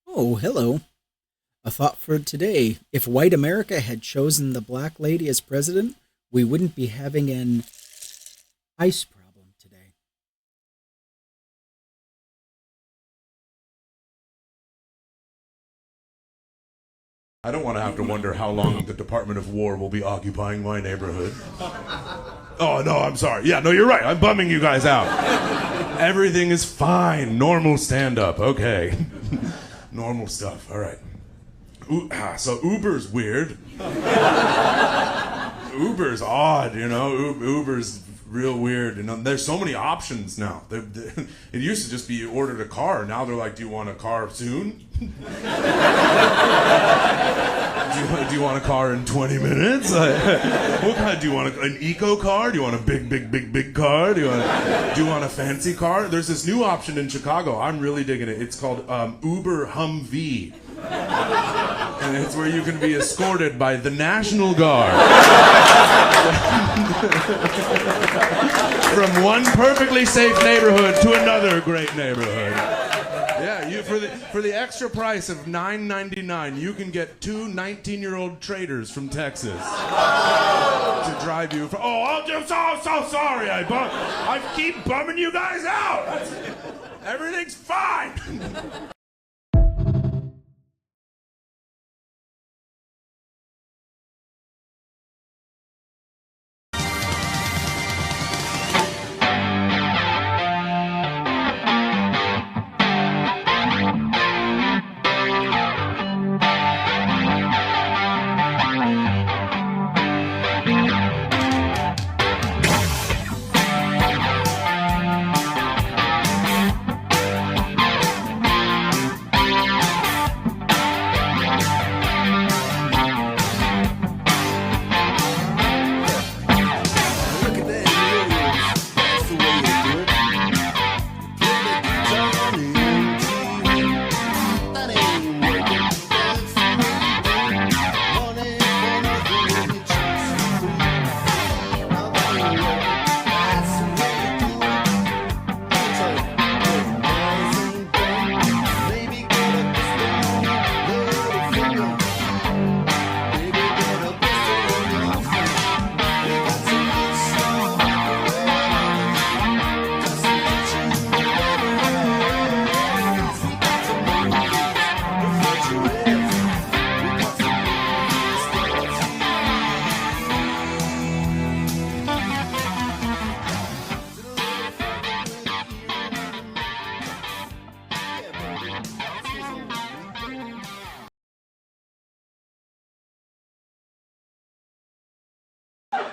Oh, hello. A thought for today. If white America had chosen the black lady as president, we wouldn't be having an ice problem today. I don't want to have to wonder how long the Department of War will be occupying my neighborhood. Oh, no, I'm sorry. Yeah, no, you're right. I'm bumming you guys out. Everything is fine. Normal stand-up. Okay. Normal stuff. All right. So Uber's weird. Uber's odd, Uber's real weird. There's so many options now. It used to just be you ordered a car. Now they're like, do you want a car soon? Do you want a car in 20 minutes? What kind? Do you want an eco car? Do you want a big car? Do you want a fancy car? There's this new option in Chicago. I'm really digging it. It's called Uber Humvee. And it's where you can be escorted by the National Guard. From one perfectly safe neighborhood to another great neighborhood. Yeah, for the extra price of $9.99, you can get two 19-year-old traders from Texas to drive you. I'm so sorry. I keep bumming you guys out. Everything's fine.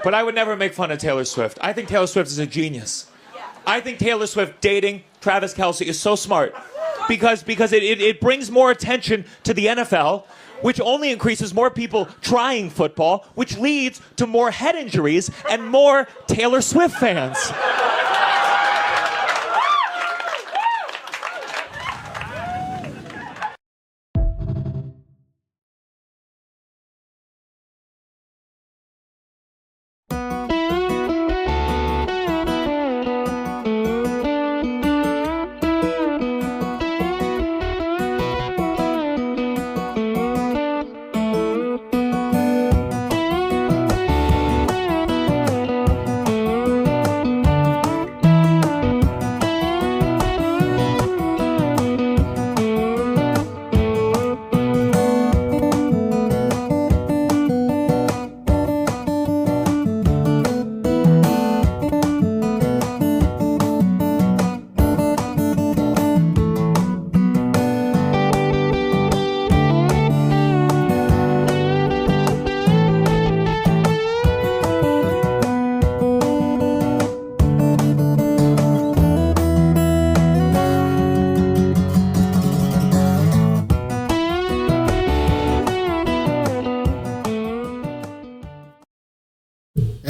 But I would never make fun of Taylor Swift. I think Taylor Swift is a genius. I think Taylor Swift dating Travis Kelce is so smart because it brings more attention to the NFL, which only increases more people trying football, which leads to more head injuries and more Taylor Swift fans.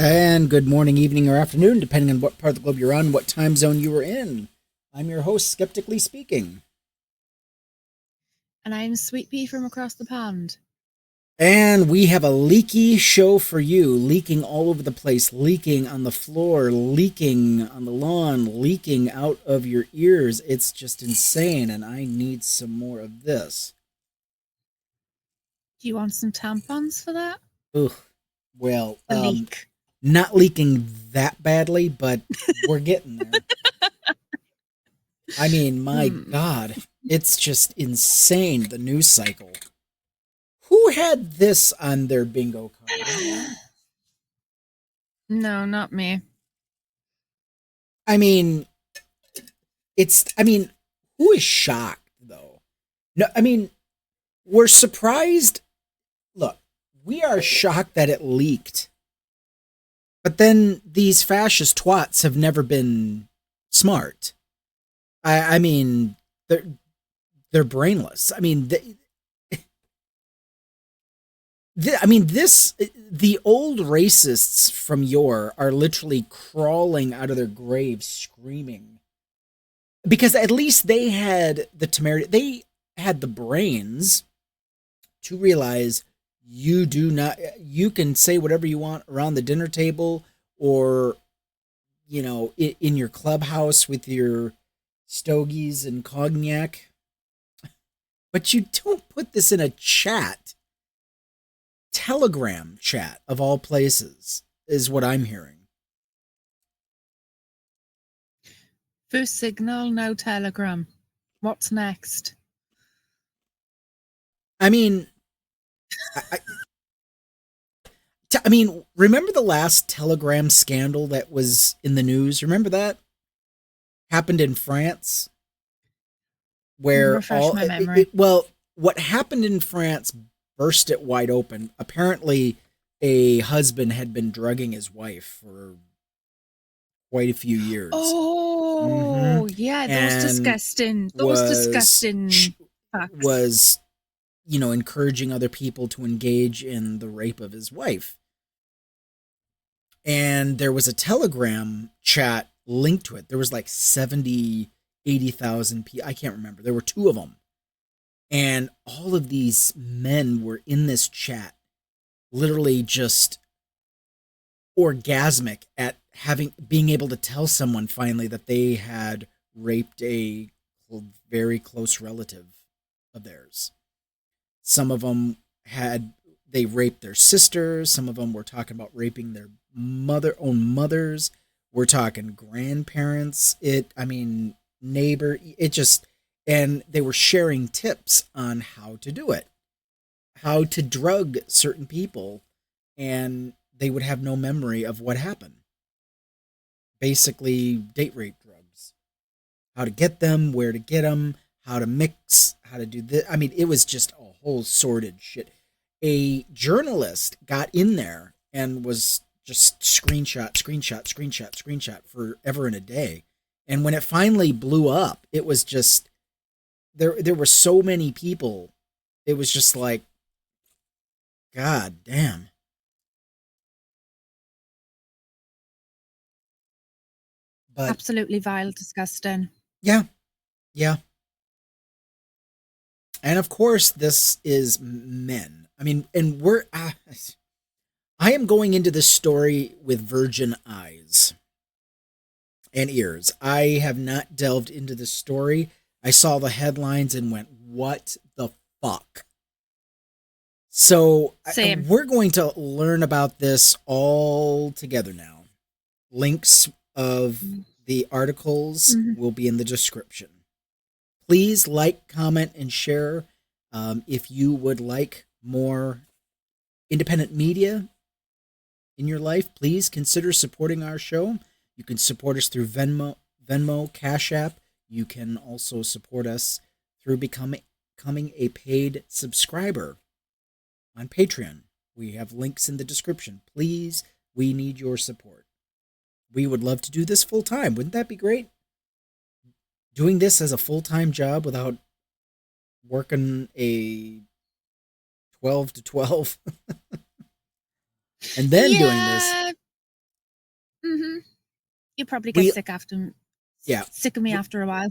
And good morning, evening, or afternoon, depending on what part of the globe you're on, what time zone you were in. I'm your host, Skeptically Speaking. And I'm Sweet Pea from across the pond. And we have a leaky show for you, leaking all over the place, leaking on the floor, leaking on the lawn, leaking out of your ears. It's just insane, and I need some more of this. Do you want some tampons for that? Ugh. Well, A leak. not leaking that badly, but we're getting there. I mean, my God, it's just insane, the news cycle. Who had this on their bingo card? No, not me. I mean, who is shocked, though? No, I mean, we're surprised. Look, we are shocked that it leaked. But then these fascist twats have never been smart. I mean, they're brainless. I mean, the old racists from yore are literally crawling out of their graves screaming. Because at least they had the temerity, they had the brains to realize you can say whatever you want around the dinner table or, in your clubhouse with your stogies and cognac. But you don't put this in a chat. Telegram chat, of all places, is what I'm hearing. First Signal, now Telegram. What's next? I mean, I mean, remember the last Telegram scandal that was in the news? Remember that? Happened in France? Where refresh my memory. What happened in France burst it wide open. Apparently, a husband had been drugging his wife for quite a few years. Oh, yeah, those disgusting. Facts. Was, encouraging other people to engage in the rape of his wife. And there was a Telegram chat linked to it. There was like 80,000 people. I can't remember. There were two of them. And all of these men were in this chat, literally just orgasmic at being able to tell someone finally that they had raped a very close relative of theirs. Some of them they raped their sisters. Some of them were talking about raping their own mothers. We're talking grandparents. Neighbor. And they were sharing tips on how to do it, how to drug certain people, and they would have no memory of what happened. Basically, date rape drugs. How to get them, where to get them, how to mix, how to do this. I mean, it was just a whole sordid shit. A journalist got in there and was just screenshot forever and a day. And when it finally blew up, it was just... There were so many people. It was just like, God damn. But absolutely vile, disgusting. Yeah. And of course, this is men. I mean, and I am going into this story with virgin eyes and ears. I have not delved into this story. I saw the headlines and went, what the fuck? So we're going to learn about this all together now. Links of the articles will be in the description. Please like, comment, and share if you would like more independent media in your life. Please consider supporting our show. You can support us through Venmo, Cash App. You can also support us through becoming a paid subscriber on Patreon. We have links in the description. Please, we need your support. We would love to do this full time. Wouldn't that be great? Doing this as a full-time job without working a 12 to 12 and then doing this. Mm-hmm. You probably get sick of me after a while.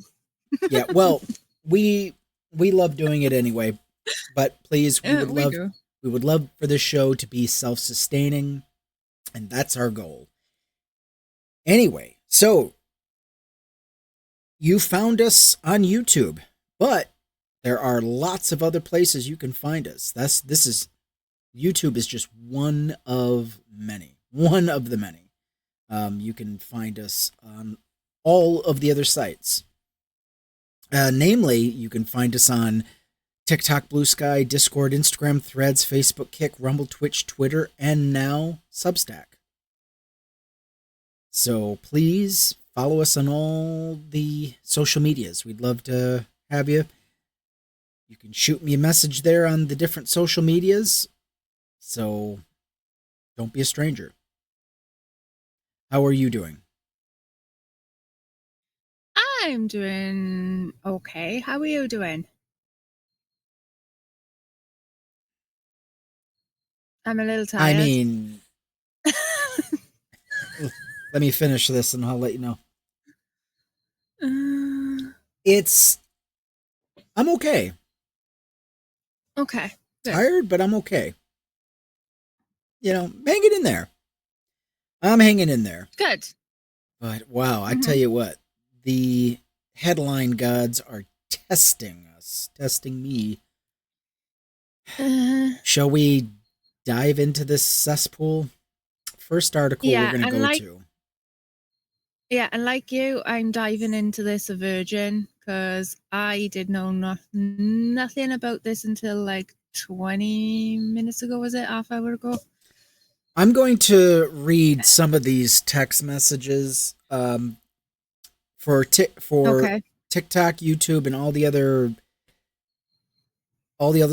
Yeah, well, we love doing it anyway, but please, we would love We would love for this show to be self-sustaining, and that's our goal. Anyway, so you found us on YouTube, but there are lots of other places you can find us. YouTube is just one of many. One of the many. You can find us on all of the other sites. Namely, you can find us on TikTok, Blue Sky, Discord, Instagram, Threads, Facebook, Kick, Rumble, Twitch, Twitter, and now Substack. So please follow us on all the social medias. We'd love to have you. You can shoot me a message there on the different social medias. So don't be a stranger. How are you doing? I'm doing okay. How are you doing? I'm a little tired. I mean, let me finish this and I'll let you know. I'm okay. Okay. Good. Tired, but I'm okay. Hanging in there. I'm hanging in there. Good. But wow, I tell you what, the headline gods are testing us, testing me. Shall we dive into this cesspool? First article we're going to go to. Yeah, and like you, I'm diving into this a virgin because I did know nothing about this until like 20 minutes ago, was it? Half hour ago? I'm going to read some of these text messages for TikTok, YouTube, and all the other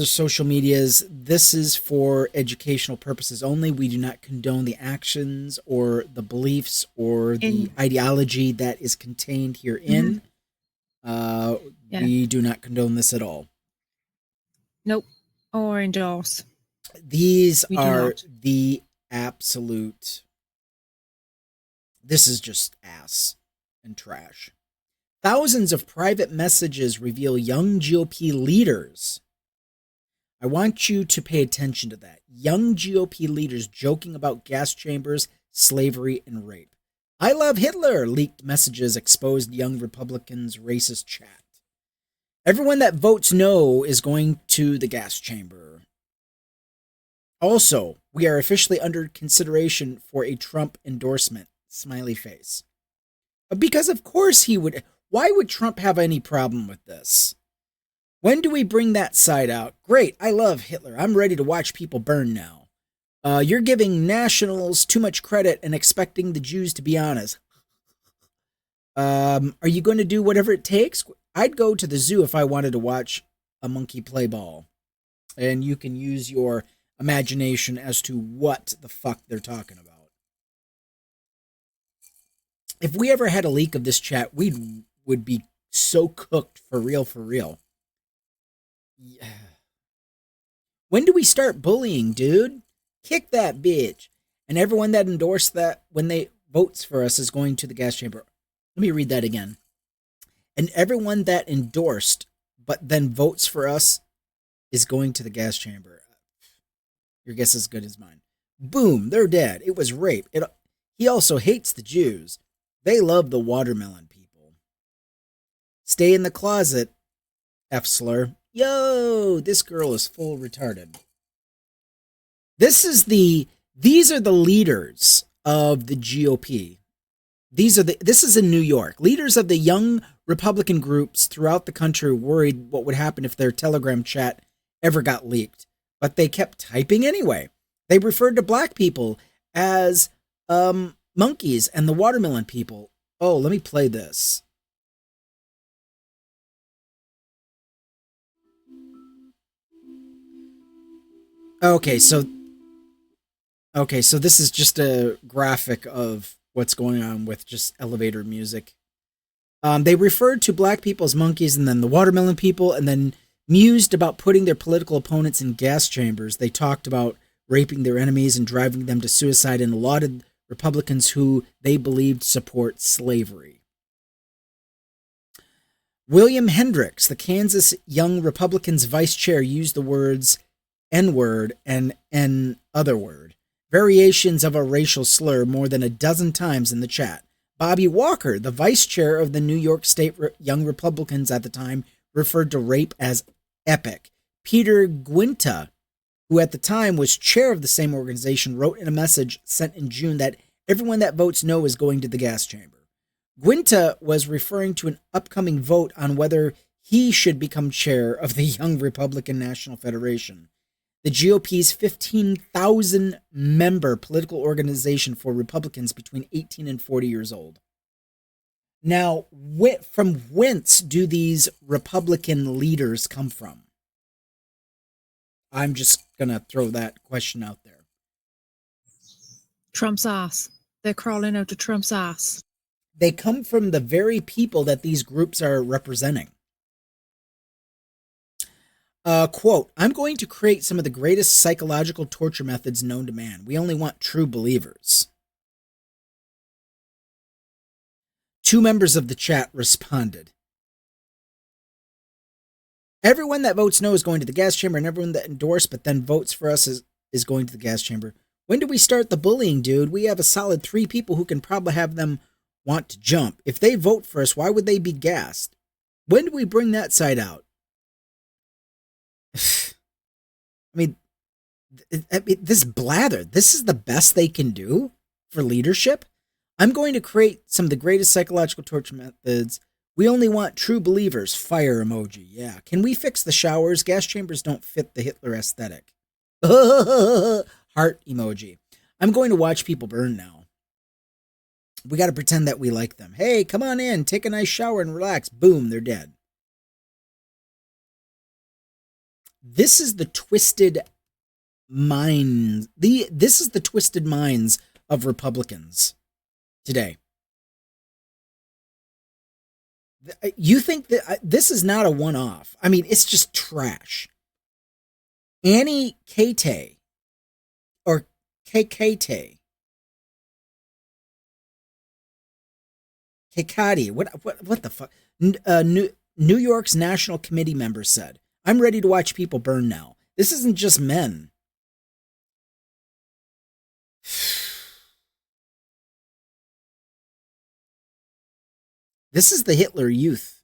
social medias. This is for educational purposes only. We do not condone the actions or the beliefs or the ideology that is contained herein. We do not condone this at all. Nope. Or endorse. These are the absolute. This is just ass and trash. Thousands of private messages reveal young GOP leaders. I want you to pay attention to that. Young GOP leaders joking about gas chambers, slavery, and rape. I love Hitler leaked messages exposed young Republicans' racist chat. Everyone that votes no is going to the gas chamber. Also, we are officially under consideration for a Trump endorsement. Smiley face. Because of course he would. Why would Trump have any problem with this? When do we bring that side out? Great, I love Hitler. I'm ready to watch people burn now. You're giving nationals too much credit and expecting the Jews to be honest. Are you going to do whatever it takes? I'd go to the zoo if I wanted to watch a monkey play ball. And you can use your imagination as to what the fuck they're talking about. If we ever had a leak of this chat, we would be so cooked for real. Yeah. When do we start bullying, dude? Kick that bitch. And everyone that endorsed that when they votes for us is going to the gas chamber. Let me read that again. And everyone that endorsed but then votes for us is going to the gas chamber. Your guess is as good as mine. Boom, they're dead. It was rape. He also hates the Jews. They love the watermelon people. Stay in the closet, F slur. Yo, this girl is full retarded. These are the leaders of the GOP. This is in New York. Leaders of the young Republican groups throughout the country worried what would happen if their Telegram chat ever got leaked. But they kept typing anyway. They referred to black people as monkeys and the watermelon people. Oh, let me play this. Okay, so this is just a graphic of what's going on with just elevator music. They referred to black people as monkeys and then the watermelon people, and then mused about putting their political opponents in gas chambers. They talked about raping their enemies and driving them to suicide, and lauded Republicans who they believed support slavery. William Hendricks, the Kansas Young Republicans vice chair, used the words, N-word, and N other word. Variations of a racial slur more than a dozen times in the chat. Bobby Walker, the vice chair of the New York State Young Republicans at the time, referred to rape as epic. Peter Guinta, who at the time was chair of the same organization, wrote in a message sent in June that everyone that votes no is going to the gas chamber. Guinta was referring to an upcoming vote on whether he should become chair of the Young Republican National Federation, the GOP's 15,000 member political organization for Republicans between 18 and 40 years old. Now, from whence do these Republican leaders come from? I'm just going to throw that question out there. Trump's ass. They're crawling out of Trump's ass. They come from the very people that these groups are representing. Quote, I'm going to create some of the greatest psychological torture methods known to man. We only want true believers. Two members of the chat responded. Everyone that votes no is going to the gas chamber, and everyone that endorsed but then votes for us is going to the gas chamber. When do we start the bullying, dude? We have a solid 3 people who can probably have them want to jump. If they vote for us, why would they be gassed? When do we bring that side out? This blather, this is the best they can do for leadership? I'm going to create some of the greatest psychological torture methods. We only want true believers. Fire emoji. Yeah. Can we fix the showers? Gas chambers don't fit the Hitler aesthetic. Heart emoji. I'm going to watch people burn now. We got to pretend that we like them. Hey, come on in. Take a nice shower and relax. Boom, they're dead. This is the twisted minds. This is the twisted minds of Republicans today. You think that this is not a one-off? I mean, it's just trash. Annie Kate or Kekate. Kekati. What the fuck? New York's National Committee member said, I'm ready to watch people burn now. This isn't just men. This is the Hitler Youth.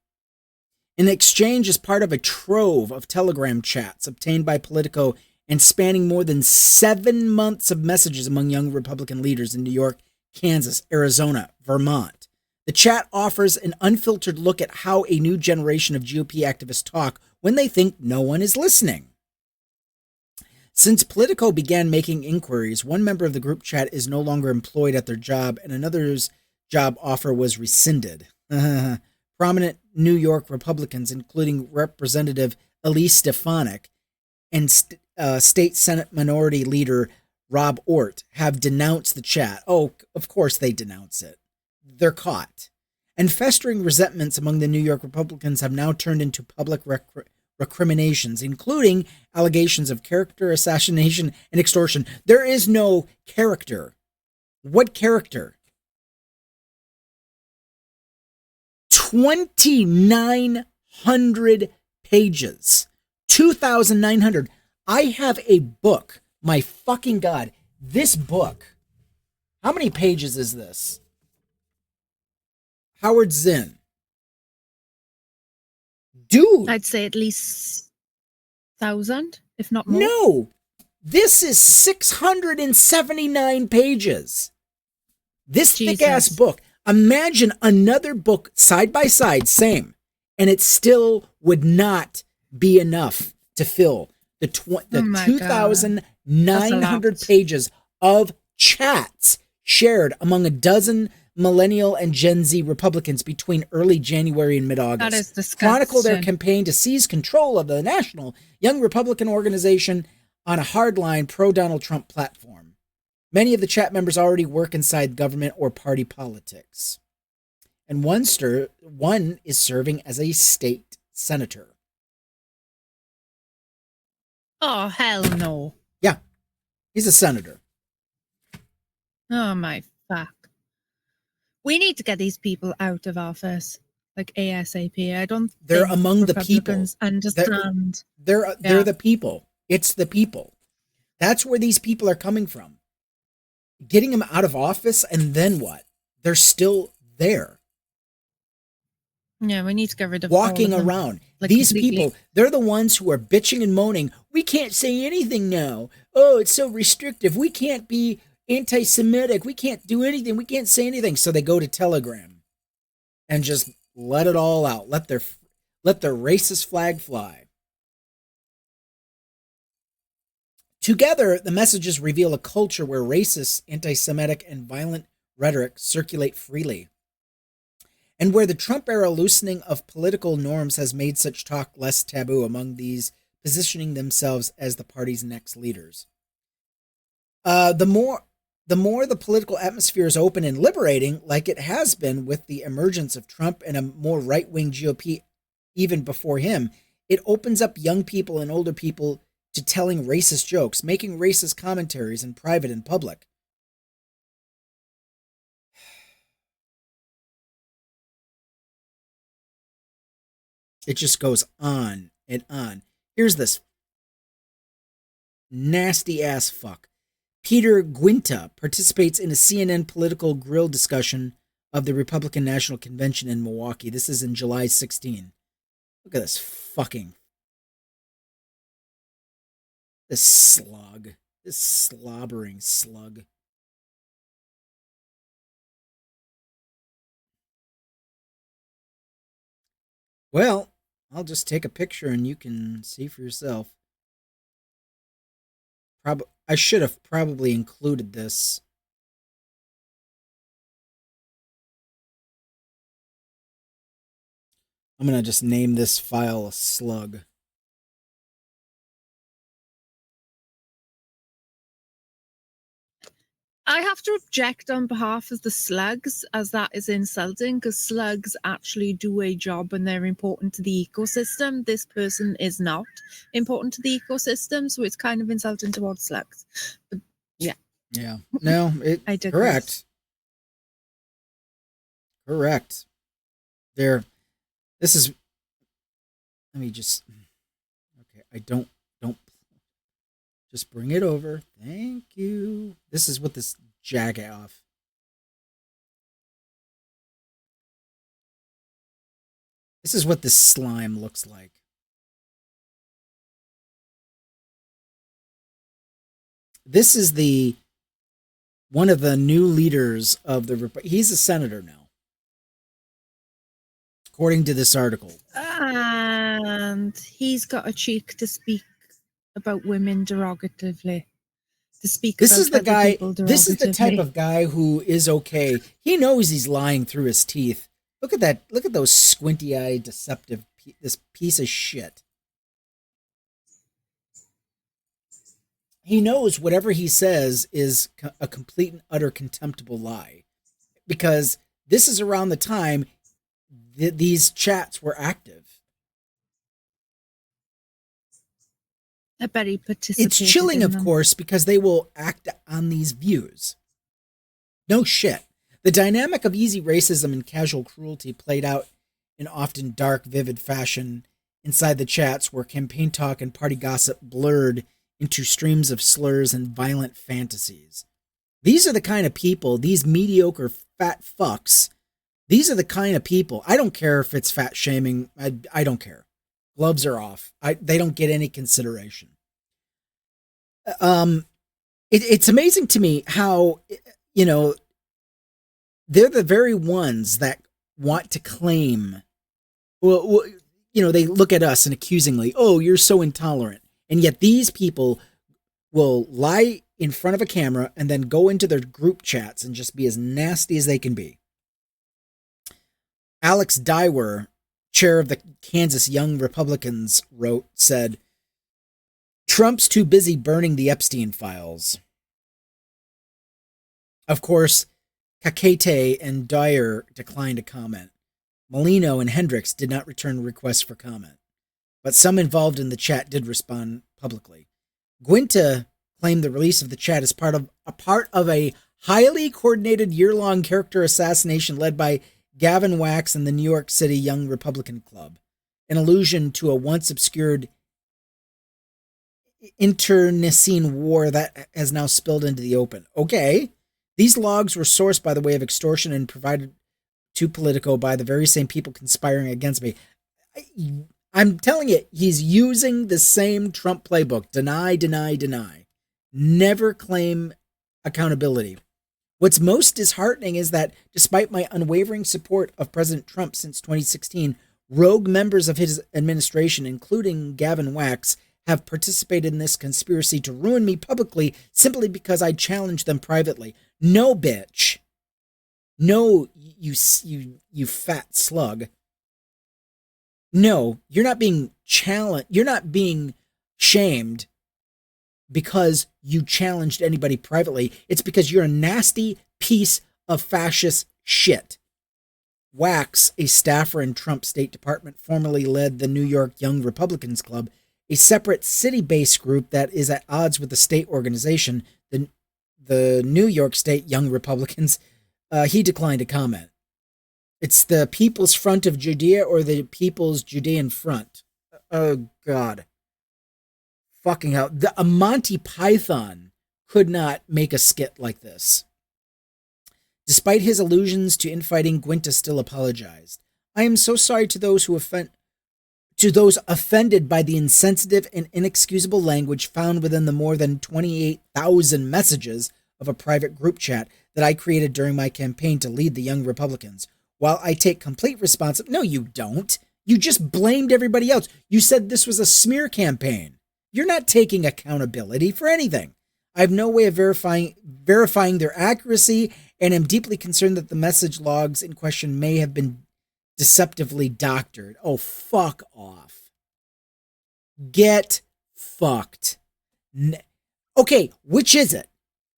In exchange as part of a trove of Telegram chats obtained by Politico and spanning more than 7 months of messages among young Republican leaders in New York, Kansas, Arizona, Vermont. The chat offers an unfiltered look at how a new generation of GOP activists talk when they think no one is listening. Since Politico began making inquiries, one member of the group chat is no longer employed at their job and another's job offer was rescinded. Prominent New York Republicans, including Representative Elise Stefanik and State Senate Minority Leader Rob Ort, have denounced the chat. Oh, of course they denounce it. They're caught. And festering resentments among the New York Republicans have now turned into public recriminations, including allegations of character assassination and extortion. There is no character. What character? 2,900 pages. 2,900. I have a book. My fucking God. This book. How many pages is this? Howard Zinn. Dude. I'd say at least 1,000, if not more. No. This is 679 pages. This thick-ass book. Imagine another book side by side, same, and it still would not be enough to fill the 2,900 pages of chats shared among a dozen millennial and Gen Z Republicans between early January and mid-August. That is disgusting. Chronicle their campaign to seize control of the National Young Republican Organization on a hardline pro-Donald Trump platform. Many of the chat members already work inside government or party politics. And one is serving as a state senator. Oh, hell no. Yeah, he's a senator. Oh, my fuck. We need to get these people out of office, like ASAP. I don't They're think among the people. Republicans understand. They're the people. It's the people. That's where these people are coming from. Getting them out of office, and then what? They're still there. Yeah, we need to get rid of walking all of them, around. like, These completely. people, they're the ones who are bitching and moaning. We can't say anything now. Oh, it's so restrictive. We can't be anti-Semitic. We can't do anything. We can't say anything. So they go to Telegram and just let it all out. Let their racist flag fly. Together, the messages reveal a culture where racist, anti-Semitic, and violent rhetoric circulate freely, and where the Trump-era loosening of political norms has made such talk less taboo among these positioning themselves as the party's next leaders. The more the political atmosphere is open and liberating, like it has been with the emergence of Trump and a more right-wing GOP even before him, it opens up young people and older people to telling racist jokes, making racist commentaries in private and public. It just goes on and on. Here's this nasty ass fuck. Peter Guinta participates in a CNN political grill discussion of the Republican National Convention in Milwaukee. This is in July 16. Look at this fucking... This slug. This slobbering slug. Well, I'll just take a picture and you can see for yourself. I should have probably included this. I'm going to just name this file a slug. I have to object on behalf of the slugs, as that is insulting, because slugs actually do a job and they're important to the ecosystem. This person is not important to the ecosystem, so it's kind of insulting towards slugs. But yeah. Yeah. No, I digress. Correct. Correct. This is... Let me just... Okay, I don't... Just bring it over. Thank you. This is what this jag off. This is what this slime looks like. This is one of the new leaders of the... He's a senator now, according to this article. And he's got a cheek to speak about women derogatively. This is the guy. This is the type of guy who is okay. He knows he's lying through his teeth. Look at that. Look at those squinty-eyed, deceptive. This piece of shit. He knows whatever he says is a complete and utter contemptible lie, because this is around the time these chats were active. I bet he participated. It's chilling, of course, because they will act on these views. No shit. The dynamic of easy racism and casual cruelty played out in often dark, vivid fashion inside the chats where campaign talk and party gossip blurred into streams of slurs and violent fantasies. These are the kind of people, these mediocre fat fucks, these are the kind of people. I don't care if it's fat shaming. I don't care. Gloves are off. They don't get any consideration. It's amazing to me how, they're the very ones that want to claim, they look at us and accusingly, oh, you're so intolerant. And yet these people will lie in front of a camera and then go into their group chats and just be as nasty as they can be. Alex Dyer, chair of the Kansas Young Republicans, said, Trump's too busy burning the Epstein files. Of course, Kakete and Dyer declined to comment. Molino and Hendricks did not return requests for comment, but some involved in the chat did respond publicly. Guinta claimed the release of the chat as part of a highly coordinated year-long character assassination led by Gavin Wax and the New York City Young Republican Club, an allusion to a once obscured internecine war that has now spilled into the open. Okay. These logs were sourced by the way of extortion and provided to Politico by the very same people conspiring against me. I'm telling you, he's using the same Trump playbook. Deny, deny, deny. Never claim accountability. What's most disheartening is that despite my unwavering support of President Trump since 2016, rogue members of his administration, including Gavin Wax, have participated in this conspiracy to ruin me publicly simply because I challenged them privately. No, bitch. No, you fat slug. No, you're not being challenged. You're not being shamed because you challenged anybody privately. It's because you're a nasty piece of fascist shit. Wax, a staffer in Trump's State Department, formerly led the New York Young Republicans Club, a separate city-based group that is at odds with the state organization, the New York State Young Republicans. He declined to comment. It's the People's Front of Judea or the People's Judean Front. Oh, God. Fucking hell. A Monty Python could not make a skit like this. Despite his allusions to infighting, Guinta still apologized. I am so sorry to those offended by the insensitive and inexcusable language found within the more than 28,000 messages of a private group chat that I created during my campaign to lead the Young Republicans. While I take complete responsibility, no, you don't. You just blamed everybody else. You said this was a smear campaign. You're not taking accountability for anything. I have no way of verifying their accuracy, and am deeply concerned that the message logs in question may have been deceptively doctored. Oh, fuck off. Get fucked. Okay, which is it?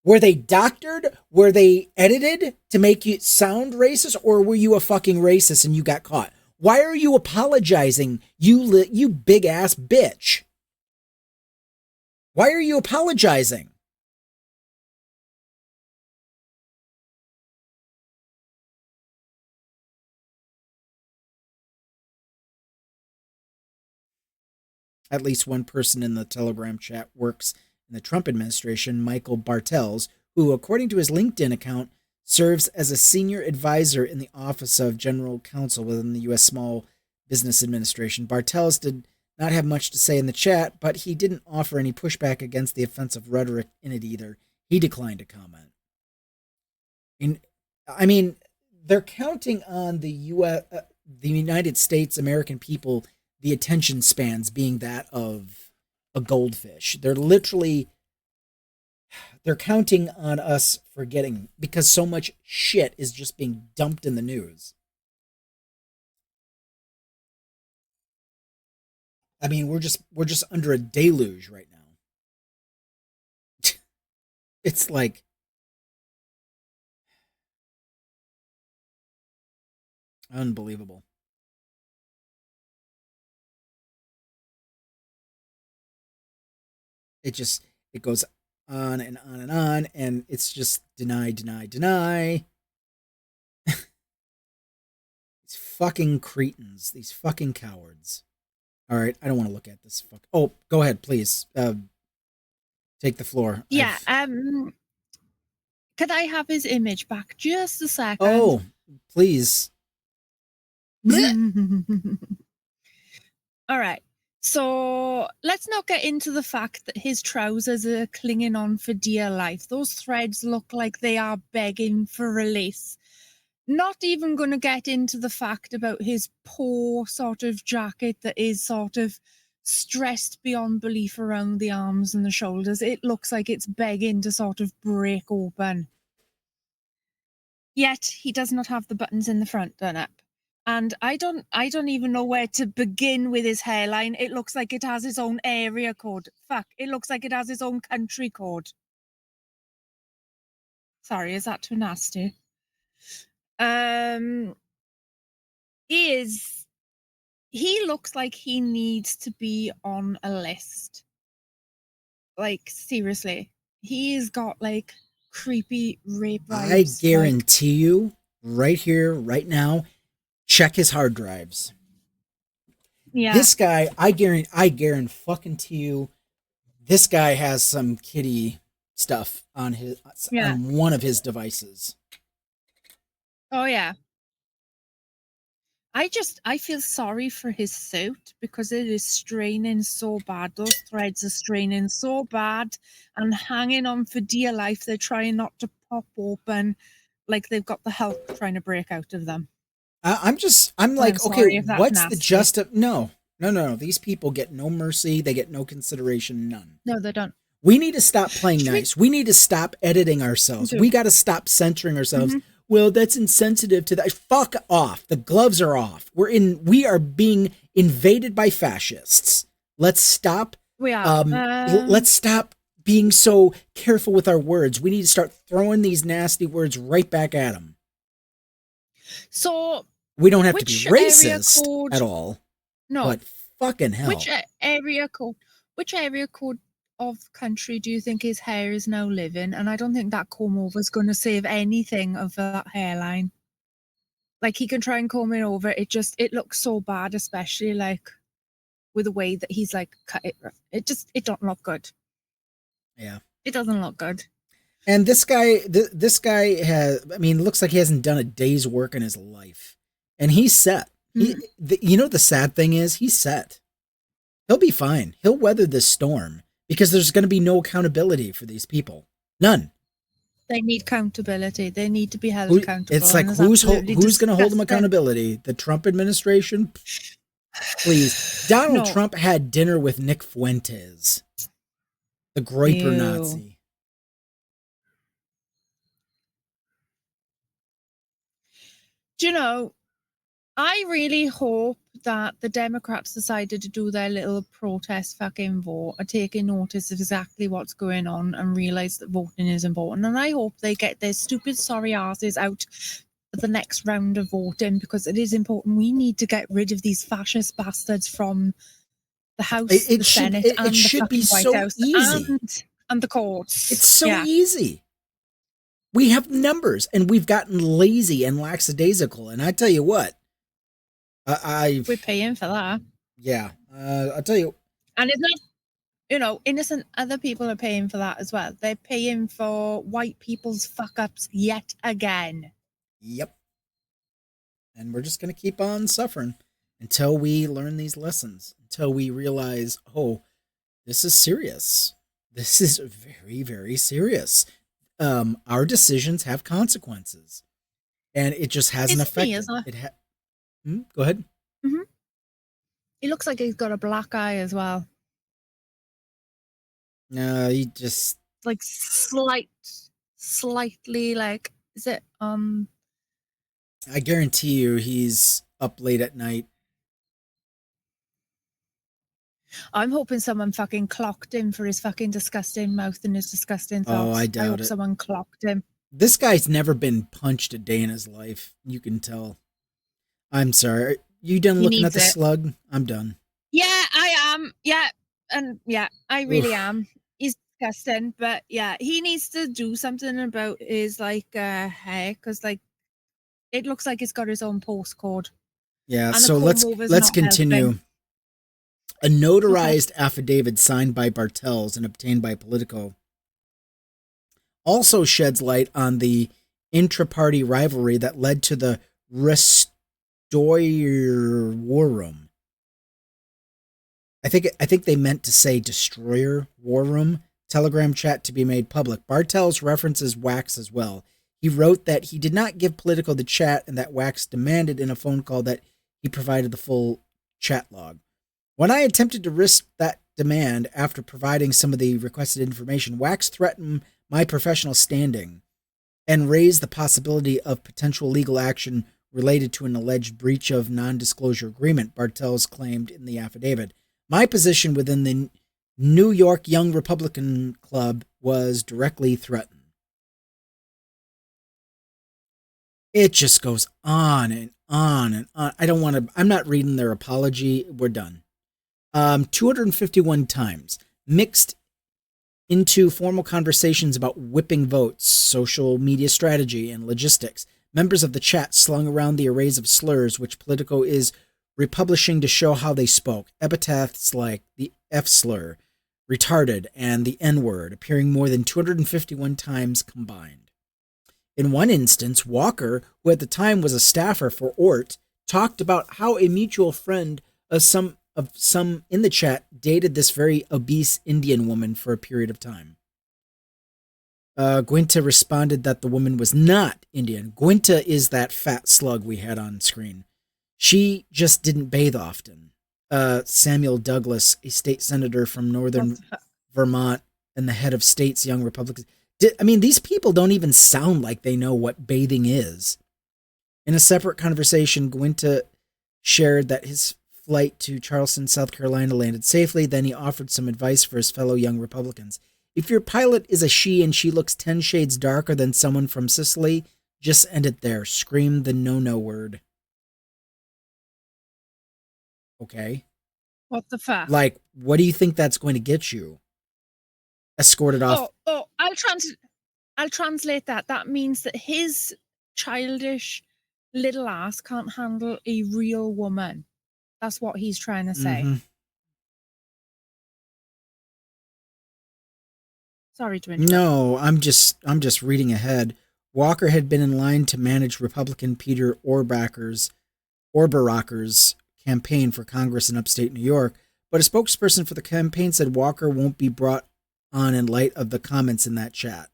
Were they doctored? Were they edited to make you sound racist? Or were you a fucking racist and you got caught? Why are you apologizing, you big ass bitch? Why are you apologizing? At least one person in the Telegram chat works in the Trump administration, Michael Bartels, who, according to his LinkedIn account, serves as a senior advisor in the Office of General Counsel within the U.S. Small Business Administration. Bartels did not have much to say in the chat, but he didn't offer any pushback against the offensive rhetoric in it either. He declined to comment. I mean, they're counting on the United States, American people, the attention spans being that of a goldfish. They're counting on us forgetting because so much shit is just being dumped in the news. I mean, we're just under a deluge right now. It's like unbelievable. It goes on and on and on, and it's just deny, deny, deny. These fucking cretins, these fucking cowards. All right, I don't want to look at this. Oh, go ahead, please. Take the floor. Yeah. Could I have his image back just a second? Oh, please. All right. So let's not get into the fact that his trousers are clinging on for dear life. Those threads look like they are begging for release. Not even going to get into the fact about his poor sort of jacket that is sort of stressed beyond belief around the arms and the shoulders. It looks like it's begging to sort of break open. Yet he does not have the buttons in the front done up. And I don't even know where to begin with his hairline. It looks like it has its own area code. Fuck, it looks like it has its own country code. Sorry, is that too nasty? He looks like he needs to be on a list. Like, seriously. He's got, like, creepy rape vibes. I guarantee you, right here, right now, check his hard drives. Yeah. This guy, I guarantee fucking to you, This guy has some kitty stuff on Yeah. on one of his devices. Oh yeah. I feel sorry for his suit because it is straining so bad. Those threads are straining so bad and hanging on for dear life. They're trying not to pop open, like they've got the Hulk trying to break out of them. I'm like, sorry okay, if that's what's the nasty. justice? No. These people get no mercy. They get no consideration. None. No, they don't. We need to stop playing Should nice. We need to stop editing ourselves. Do. We got to stop censoring ourselves. Mhm. Well, that's insensitive to that. Fuck off. The gloves are off. We are being invaded by fascists. Let's stop. We are. Let's stop being so careful with our words. We need to start throwing these nasty words right back at them. So we don't have to be which area racist code- at all. no, But fucking hell. which area code of country do you think his hair is now living? And I don't think that comb over is going to save anything of that hairline. Like he can try and comb it over, it looks so bad, especially like with the way that he's like cut it. It don't look good. Yeah, it doesn't look good. And this guy looks like he hasn't done a day's work in his life, and he's set. The sad thing is he's set. He'll be fine. He'll weather this storm because there's going to be no accountability for these people. None. They need accountability. They need to be held accountable. It's like who's going to hold them accountability? The Trump administration? Please. Donald Trump had dinner with Nick Fuentes, the Groiper Nazi. Do you know, I really hope that the Democrats decided to do their little protest fucking vote, are taking notice of exactly what's going on and realize that voting is important. And I hope they get their stupid sorry asses out for the next round of voting because it is important. We need to get rid of these fascist bastards from the House, the Senate, and the fucking White House, and the courts. It's so easy. We have numbers, and we've gotten lazy and lackadaisical. And I tell you what, we're paying for that. Yeah, I'll tell you. And it's not, innocent other people are paying for that as well. They're paying for white people's fuck-ups yet again. Yep. And we're just going to keep on suffering until we learn these lessons, until we realize, oh, this is serious. This is very, very serious. Our decisions have consequences, and it just has an effect. Go ahead. Mm-hmm. He looks like he's got a black eye as well. No, he just like slightly like, is it? I guarantee you, he's up late at night. I'm hoping someone fucking clocked him for his fucking disgusting mouth and his disgusting thoughts. Oh, I doubt it. I hope someone clocked him. This guy's never been punched a day in his life. You can tell. I'm sorry. You done looking at the slug? I'm done. Yeah, I am. Yeah, and yeah, I really am. He's disgusting, but yeah, he needs to do something about his hair because it looks like it's got his own postcode. Yeah, so let's continue. Helping. A notarized affidavit signed by Bartels and obtained by Politico also sheds light on the intra-party rivalry that led to the Restoyer War Room. I think they meant to say Destroyer War Room Telegram chat to be made public. Bartels references Wax as well. He wrote that he did not give Politico the chat and that Wax demanded in a phone call that he provided the full chat log. When I attempted to risk that demand after providing some of the requested information, Wax threatened my professional standing and raised the possibility of potential legal action related to an alleged breach of non-disclosure agreement, Bartels claimed in the affidavit. My position within the New York Young Republican Club was directly threatened. It just goes on and on and on. I'm not reading their apology. We're done. 251 times, mixed into formal conversations about whipping votes, social media strategy, and logistics. Members of the chat slung around the arrays of slurs, which Politico is republishing to show how they spoke. Epithets like the F slur, retarded, and the N-word, appearing more than 251 times combined. In one instance, Walker, who at the time was a staffer for Ort, talked about how a mutual friend of some in the chat dated this very obese Indian woman for a period of time. Gwynta responded that the woman was not Indian. Gwynta is that fat slug we had on screen. She just didn't bathe often. Samuel Douglas, a state senator from northern Vermont and the head of state's Young Republicans. These people don't even sound like they know what bathing is. In a separate conversation, Gwynta shared that his flight to Charleston, South Carolina landed safely. Then he offered some advice for his fellow Young Republicans. If your pilot is a she and she looks 10 shades darker than someone from Sicily, just end it there. Scream the no word. Okay. What the fuck? Like, what do you think that's going to get you? Escorted off. I'll translate that. That means that his childish little ass can't handle a real woman. That's what he's trying to say. Mm-hmm. Sorry to interrupt. No, I'm just reading ahead. Walker had been in line to manage Republican Peter Orbach's campaign for Congress in upstate New York, but a spokesperson for the campaign said Walker won't be brought on in light of the comments in that chat.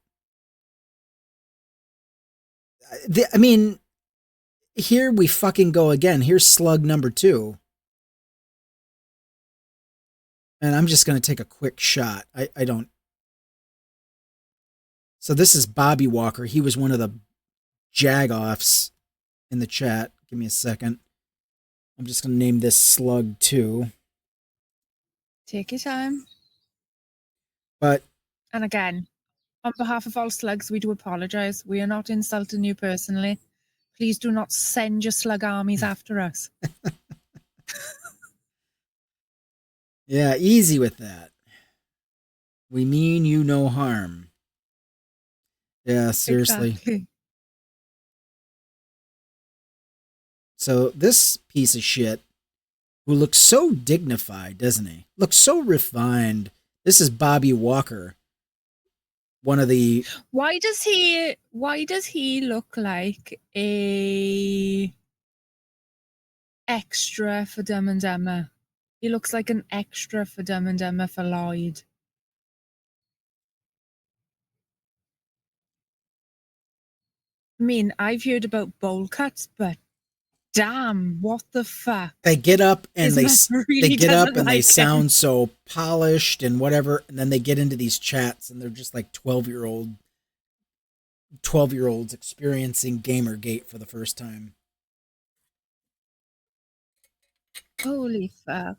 Here we fucking go again. Here's slug number 2. And I'm just going to take a quick shot. I don't. So this is Bobby Walker. He was one of the jagoffs in the chat. Give me a second. I'm just going to name this slug 2. Take your time. But. And again, on behalf of all slugs, we do apologize. We are not insulting you personally. Please do not send your slug armies after us. Yeah, easy with that. We mean you no harm. Yeah, seriously. Exactly. So this piece of shit, who looks so dignified, doesn't he? Looks so refined. This is Bobby Walker. One of the... Why does he look like a extra for Dumb and Dumber? He looks like an extra for Dumb and Dumber for Lloyd. I mean, I've heard about bowl cuts, but damn, what the fuck? They get up and they really get up and like they him. sound so polished and whatever, and then they get into these chats and they're just like 12-year-olds experiencing Gamergate for the first time. Holy fuck.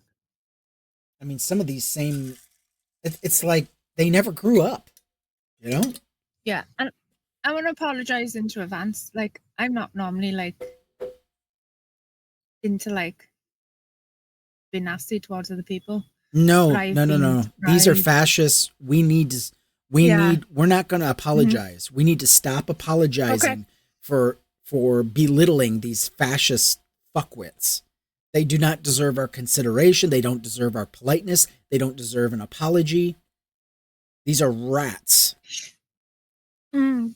I mean, some of these same... It's like they never grew up, you know? Yeah, and I want to apologize into advance. Like, I'm not normally like into like being nasty towards other people. No. These are fascists. We're not going to apologize. Mm-hmm. We need to stop apologizing for belittling these fascist fuckwits. They do not deserve our consideration. They don't deserve our politeness. They don't deserve an apology. These are rats. Mm.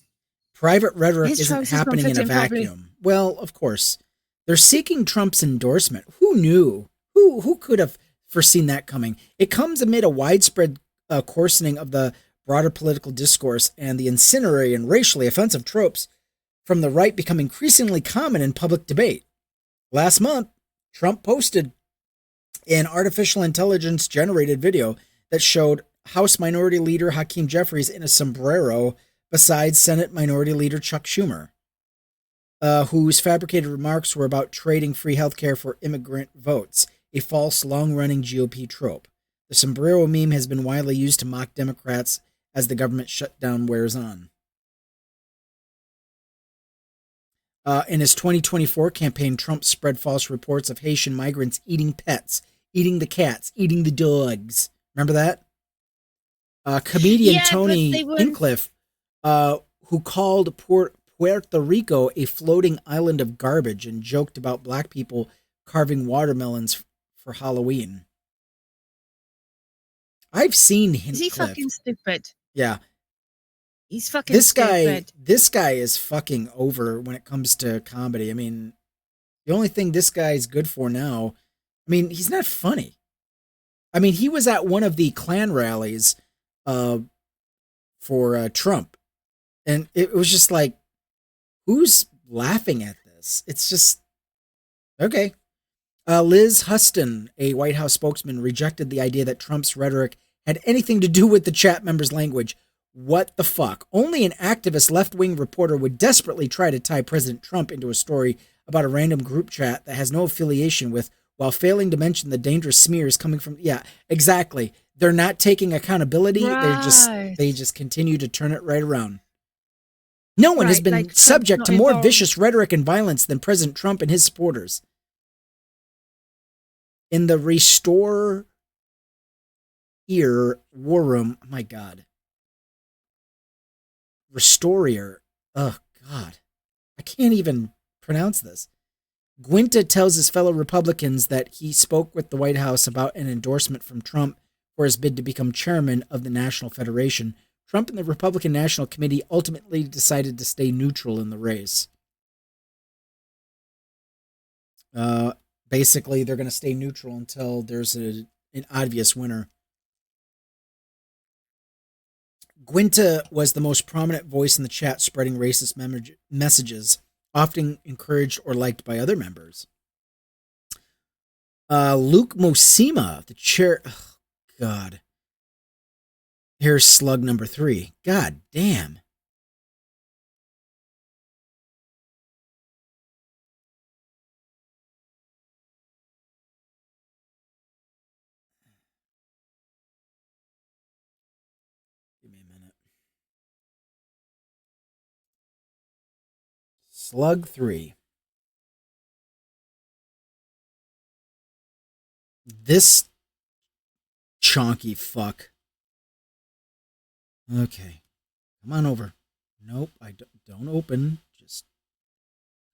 Private rhetoric isn't happening in a vacuum. Probably. Well, of course. They're seeking Trump's endorsement. Who knew? Who could have foreseen that coming? It comes amid a widespread coarsening of the broader political discourse and the incendiary and racially offensive tropes from the right become increasingly common in public debate. Last month, Trump posted an artificial intelligence-generated video that showed House Minority Leader Hakeem Jeffries in a sombrero beside Senate Minority Leader Chuck Schumer, whose fabricated remarks were about trading free healthcare for immigrant votes, a false, long-running GOP trope. The sombrero meme has been widely used to mock Democrats as the government shutdown wears on. In his 2024 campaign, Trump spread false reports of Haitian migrants eating pets, eating the cats, eating the dogs. Remember that? Comedian Tony Hinchcliffe, who called Puerto Rico a floating island of garbage and joked about black people carving watermelons for Halloween. I've seen Is he Hinchcliffe. fucking stupid? Yeah. He's fucking stupid. This guy is fucking over when it comes to comedy. I mean, the only thing this guy's good for now, I mean, he's not funny. I mean, he was at one of the Klan rallies for Trump, and it was just like, who's laughing at this? It's just, okay. Liz Huston, a White House spokesman, rejected the idea that Trump's rhetoric had anything to do with the chat members' language. What the fuck? Only an activist left-wing reporter would desperately try to tie President Trump into a story about a random group chat that has no affiliation with, while failing to mention the dangerous smears coming from. Yeah, exactly. They're not taking accountability. Right. They just continue to turn it right around. No one has been like subject to Trump's not more involved. vicious rhetoric and violence than President Trump and his supporters. In the Restore Ear War Room, oh my God. Restorer. Oh, God. I can't even pronounce this. Guinta tells his fellow Republicans that he spoke with the White House about an endorsement from Trump for his bid to become chairman of the National Federation. Trump and the Republican National Committee ultimately decided to stay neutral in the race. Basically, they're going to stay neutral until there's an obvious winner. Guinta was the most prominent voice in the chat, spreading racist messages, often encouraged or liked by other members. Luke Mosima, the chair. Oh, God. Here's slug number 3. God damn. Give me a minute. Slug 3. This chonky fuck. Okay. Come on over. Nope, I don't open. Just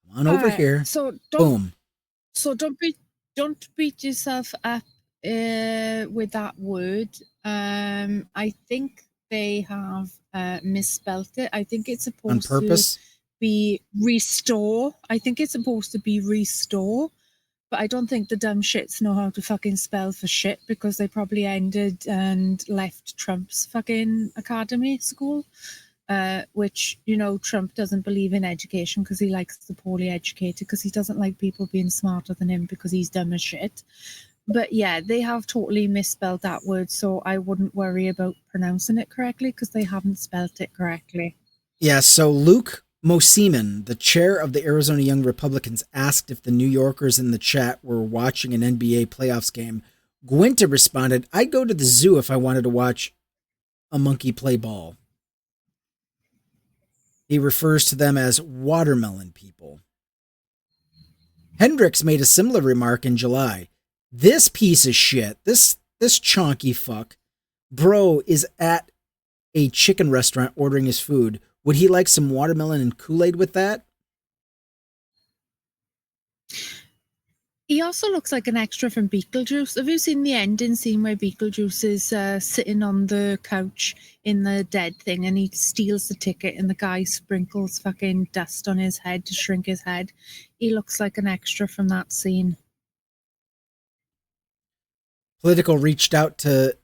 come on over here. So Boom. don't beat yourself up with that word. I think they have misspelt it. I think it's supposed On purpose? to be restore. I think it's supposed to be restore. But I don't think the dumb shits know how to fucking spell for shit, because they probably ended and left Trump's fucking academy school, which, you know, Trump doesn't believe in education because he likes the poorly educated, because he doesn't like people being smarter than him because he's dumb as shit. But yeah, they have totally misspelled that word, so I wouldn't worry about pronouncing it correctly because they haven't spelt it correctly. Yeah, so Luke Mosiman, the chair of the Arizona Young Republicans, asked if the New Yorkers in the chat were watching an NBA playoffs game. Guinta responded, I'd go to the zoo if I wanted to watch a monkey play ball. He refers to them as watermelon people. Hendricks made a similar remark in July. This piece of shit, this chonky fuck, bro is at a chicken restaurant ordering his food. Would he like some watermelon and Kool-Aid with that? He also looks like an extra from Beetlejuice. Have you seen the ending scene where Beetlejuice is sitting on the couch in the dead thing and he steals the ticket and the guy sprinkles fucking dust on his head to shrink his head? He looks like an extra from that scene. Politico reached out to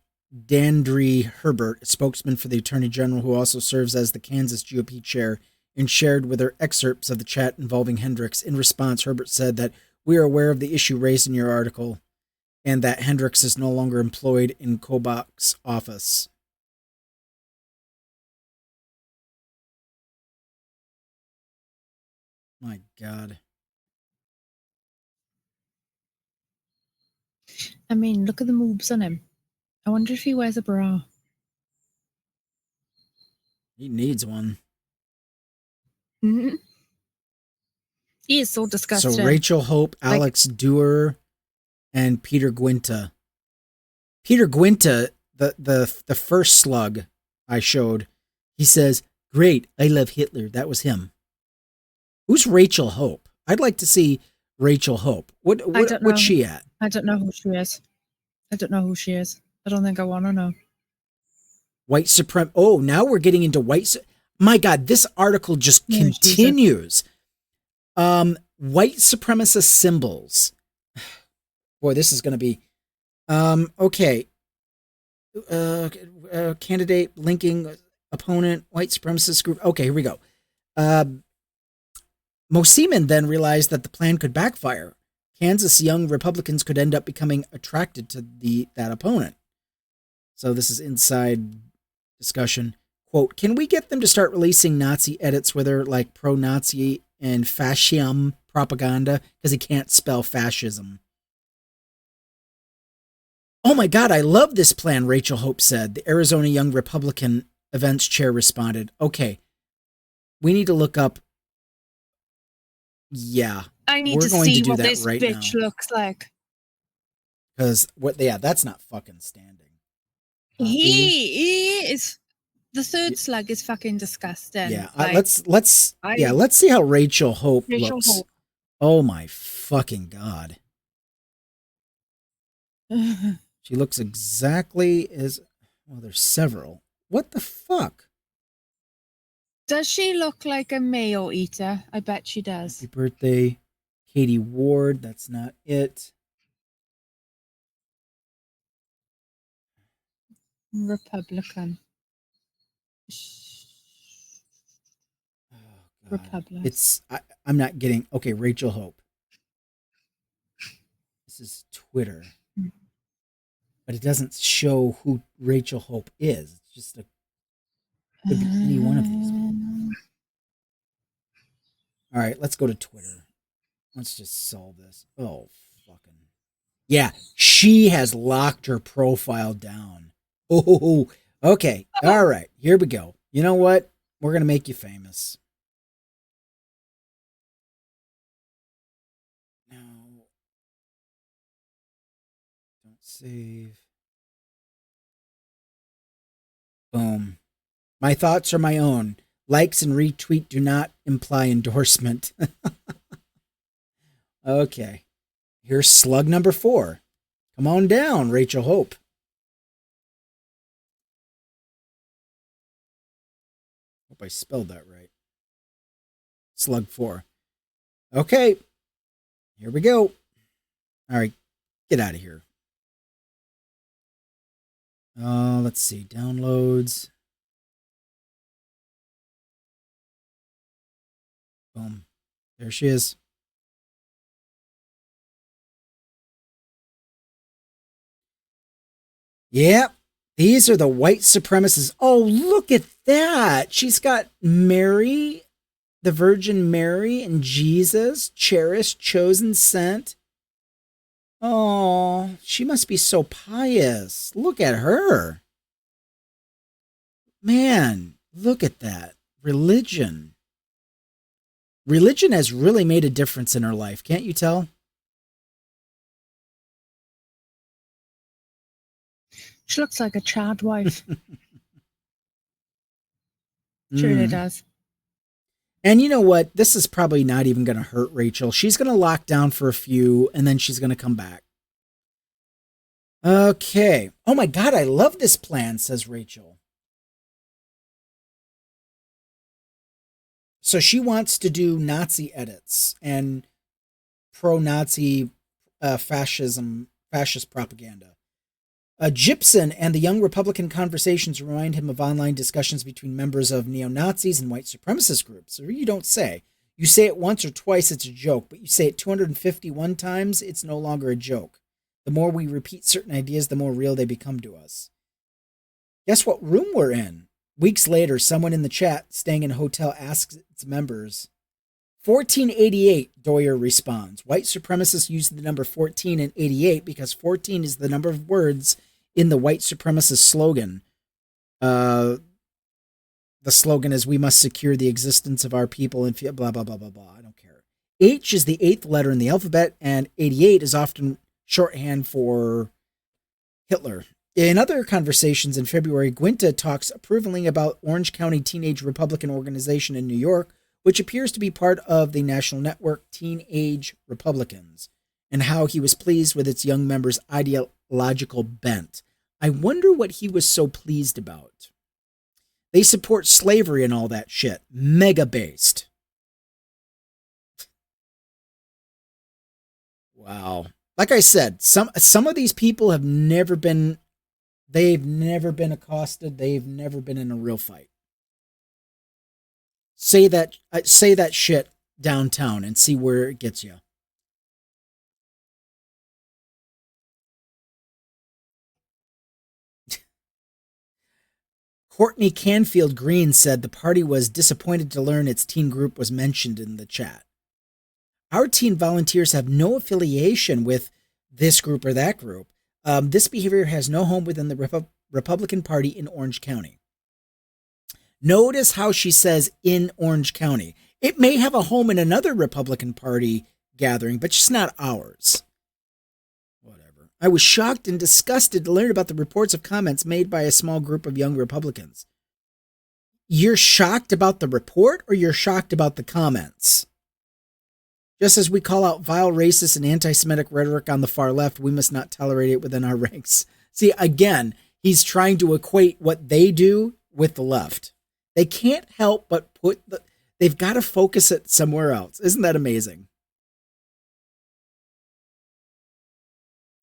Dandry Herbert, a spokesman for the Attorney General who also serves as the Kansas GOP chair, and shared with her excerpts of the chat involving Hendricks. In response, Herbert said that we are aware of the issue raised in your article and that Hendricks is no longer employed in Kobach's office. My God. I mean, look at the moves on him. I wonder if he wears a bra. He needs one. Mm-hmm. He is so disgusting. So Rachel Hope, Alex Dewar, and Peter Guinta. Peter Guinta, the first slug I showed, he says, "Great, I love Hitler." That was him. Who's Rachel Hope? I'd like to see Rachel Hope. What's she at? I don't know who she is. I don't know who she is. I don't think I want to know. White suprem. Oh, now we're getting into my God, this article just continues. White supremacist symbols. Boy, this is going to be. Okay. Candidate linking opponent, white supremacist group. Okay, here we go. Mosiman then realized that the plan could backfire. Kansas young Republicans could end up becoming attracted to that opponent. So this is inside discussion. Quote, can we get them to start releasing Nazi edits where they're like pro-Nazi and fascism propaganda? Because he can't spell fascism. Oh my God, I love this plan, Rachel Hope said. The Arizona Young Republican events chair responded. Okay, we need to look up. Yeah. I need to see what this bitch looks like. Because that's not fucking standing. He is. The third slug is fucking disgusting. Yeah, let's see how Rachel Hope looks. Oh my fucking God. She looks exactly as well. There's several. What the fuck? Does she look like a mayo eater? I bet she does. Happy birthday, Katie Ward. That's not it. Republican. Oh, Republican. I'm not getting. Okay, Rachel Hope. This is Twitter. But it doesn't show who Rachel Hope is. It's just could be any one of these people. All right, let's go to Twitter. Let's just solve this. Oh, fucking. Yeah, she has locked her profile down. Oh, okay. All right, here we go. You know what? We're going to make you famous. No. Don't save. Boom. My thoughts are my own. Likes and retweet do not imply endorsement. Okay. Here's slug number 4. Come on down, Rachel Hope. Hope I spelled that right. Slug 4. Okay. Here we go. All right. Get out of here. Let's see. Downloads. Boom. There she is. Yep. These are the white supremacists. Oh, look at that. She's got Mary, the Virgin Mary, and Jesus, cherished, chosen, sent. Oh, she must be so pious. Look at her. Man, look at that. Religion. Religion has really made a difference in her life. Can't you tell? She looks like a Chad wife. She really does. And you know what? This is probably not even going to hurt Rachel. She's going to lock down for a few, and then she's going to come back. Okay. Oh my God, I love this plan, says Rachel. So she wants to do Nazi edits and pro-Nazi fascist propaganda. Gibson and the Young Republican conversations remind him of online discussions between members of neo-Nazis and white supremacist groups. So you don't say. You say it once or twice, it's a joke. But you say it 251 times, it's no longer a joke. The more we repeat certain ideas, the more real they become to us. Guess what room we're in? Weeks later, someone in the chat staying in a hotel asks its members. 1488, Doyer responds. White supremacists use the number 14 and 88 because 14 is the number of words in the white supremacist slogan. The slogan is, we must secure the existence of our people and blah, blah, blah, blah, blah. I don't care. H is the 8th letter in the alphabet, and 88 is often shorthand for Hitler. In other conversations in February, Guinta talks approvingly about Orange County Teenage Republican Organization in New York, which appears to be part of the national network Teenage Republicans, and how he was pleased with its young members' ideological bent. I wonder what he was so pleased about. They support slavery and all that shit. Mega based. Wow. Like I said, some of these people have never been accosted. They've never been in a real fight. Say that shit downtown and see where it gets you. Courtney Canfield Green said the party was disappointed to learn its teen group was mentioned in the chat. Our teen volunteers have no affiliation with this group or that group. This behavior has no home within the Republican Party in Orange County. Notice how she says in Orange County. It may have a home in another Republican Party gathering, but just not ours. Whatever. I was shocked and disgusted to learn about the reports of comments made by a small group of young Republicans. You're shocked about the report or you're shocked about the comments? Just as we call out vile racist and anti-Semitic rhetoric on the far left, we must not tolerate it within our ranks. See, again, he's trying to equate what they do with the left. They can't help but they've got to focus it somewhere else. Isn't that amazing?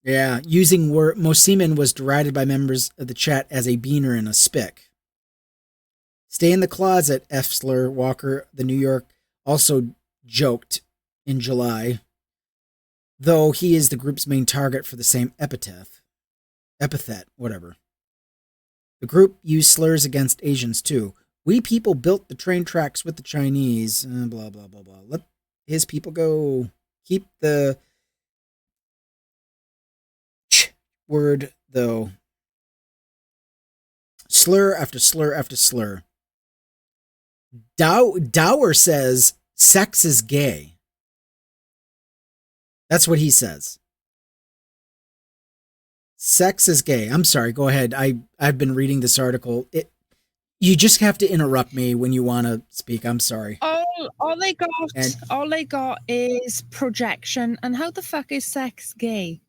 Yeah, using word Mosiman was derided by members of the chat as a beaner and a spick. Stay in the closet, F. Slur Walker, the New York, also joked in July, though he is the group's main target for the same epithet, whatever. The group used slurs against Asians too. We people built the train tracks with the Chinese, blah, blah, blah, blah. Let his people go. Keep the word, though. Slur after slur after slur. Dower says sex is gay. That's what he says. Sex is gay. I'm sorry. Go ahead. I've been reading this article. You just have to interrupt me when you want to speak. I'm sorry. All they got is projection. And how the fuck is sex gay?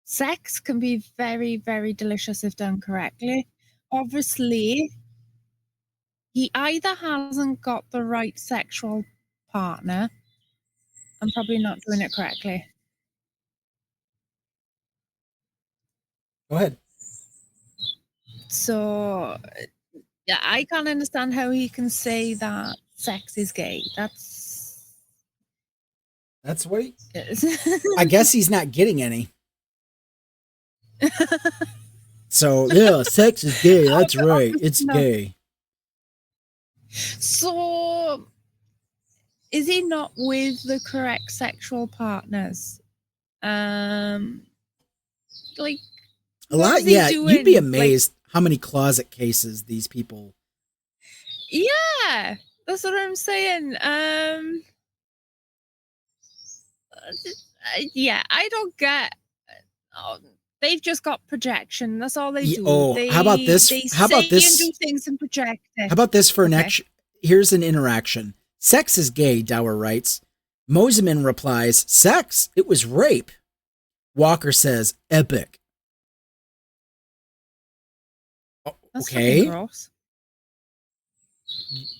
Sex can be very, very delicious if done correctly. Obviously, he either hasn't got the right sexual partner. I'm probably not doing it correctly. Go ahead. So, yeah, I can't understand how he can say that sex is gay. That's what he... I guess he's not getting any. So, yeah, sex is gay. That's right. It's gay. So, is he not with the correct sexual partners? Like a lot, yeah. You'd be amazed how many closet cases these people. Yeah, that's what I'm saying. Yeah, I don't get. They've just got projection. That's all they do. How about this? How about this? And do things and project it. How about this for next? Here's an interaction. Sex is gay, Dower writes. Mosiman replies, sex? It was rape. Walker says, epic. That's okay. Gross.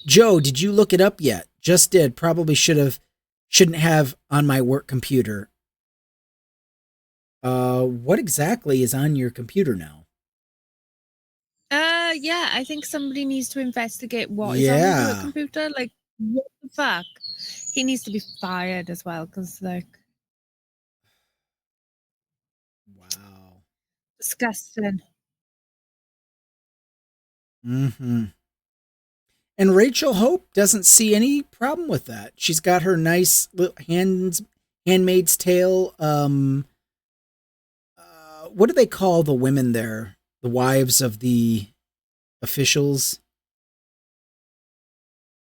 Joe, did you look it up yet? Just did. Probably shouldn't have on my work computer. What exactly is on your computer now? Yeah, I think somebody needs to investigate what is on your computer. Like, what the fuck? He needs to be fired as well, because, like... Wow. Disgusting. Mm-hmm. And Rachel Hope doesn't see any problem with that. She's got her nice little Handmaid's Tale. What do they call the women there? The wives of the officials?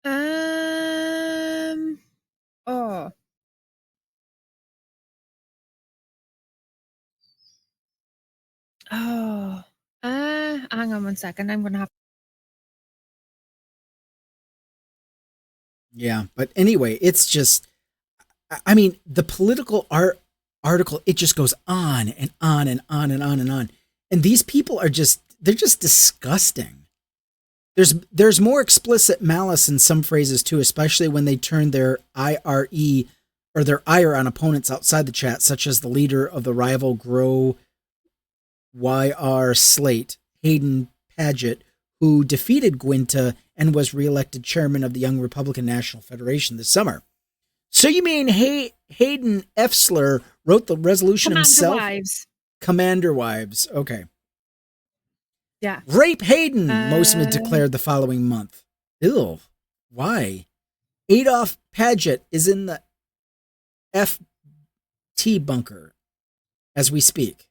Oh. Oh. Hang on one second. I'm going to have... Yeah, but anyway, it's just... I mean, the political article, it just goes on and on and on and on and on. And these people are they're just disgusting. There's more explicit malice in some phrases too, especially when they turn their IRE or their ire on opponents outside the chat, such as the leader of the rival Grow YR Slate, Hayden Paget, who defeated Gwinta and was reelected chairman of the Young Republican National Federation this summer. So you mean Hayden F. Slur wrote the resolution himself? Commander Wives. Okay. Yeah. Rape Hayden, Mosman declared the following month. Ew. Why? Adolf Paget is in the FT bunker as we speak.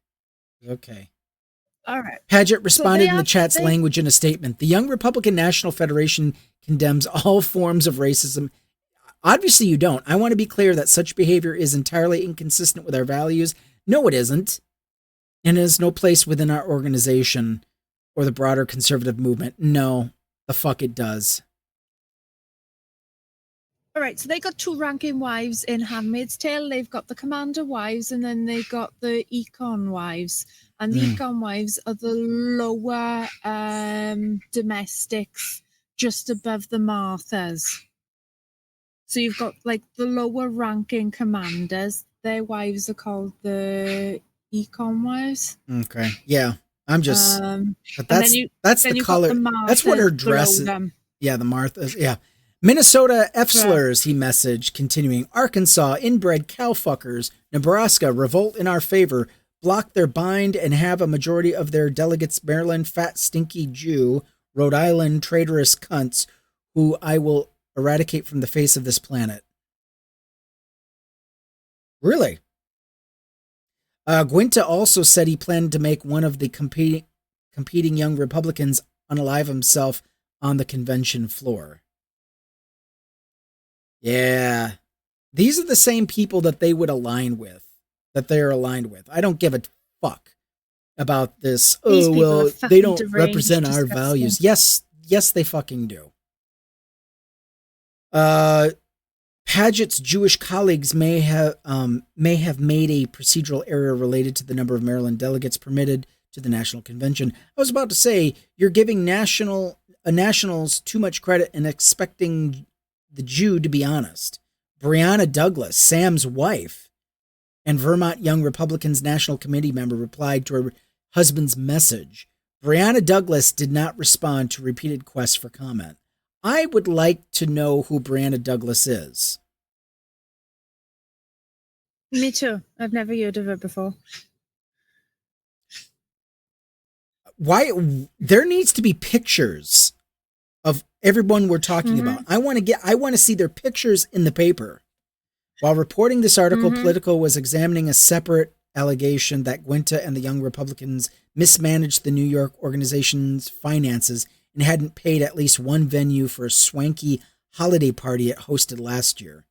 Okay. All right. Paget responded in the chat's language in a statement. The Young Republican National Federation condemns all forms of racism. Obviously you don't. I want to be clear that such behavior is entirely inconsistent with our values. No, it isn't. And it has no place within our organization or the broader conservative movement. No, the fuck it does. All right, so they got two ranking wives in Handmaid's Tale. They've got the commander wives, and then they got the econ wives. And the econ wives are the lower domestics, just above the Marthas. So you've got like the lower ranking commanders. Their wives are called the econ wives. Okay, yeah, I'm just. But that's the color. That's what her dress is. Yeah, the Marthas. Yeah. Minnesota F. Slurs, he messaged, continuing, Arkansas, inbred cowfuckers, Nebraska, revolt in our favor, block their bind and have a majority of their delegates, Maryland, fat, stinky Jew, Rhode Island, traitorous cunts, who I will eradicate from the face of this planet. Really? Gwinta also said he planned to make one of the competing young Republicans unalive himself on the convention floor. Yeah. These are the same people that they would align with, that they're aligned with. I don't give a fuck about this. These oh, well, they don't represent our disgusting. values. Yes, they fucking do. Paget's Jewish colleagues may have made a procedural error related to the number of Maryland delegates permitted to the National Convention. I was about to say, you're giving nationals too much credit and expecting the Jew to be honest. Breonna Douglas, Sam's wife, and Vermont Young Republicans National Committee member replied to her husband's message. Breonna Douglas did not respond to repeated requests for comment. I would like to know who Breonna Douglas is. Me too. I've never heard of her before. Why? There needs to be pictures of everyone we're talking about. I want to see their pictures in the paper. While reporting this article, Politico was examining a separate allegation that Gwinta and the Young Republicans mismanaged the New York organization's finances and hadn't paid at least one venue for a swanky holiday party it hosted last year.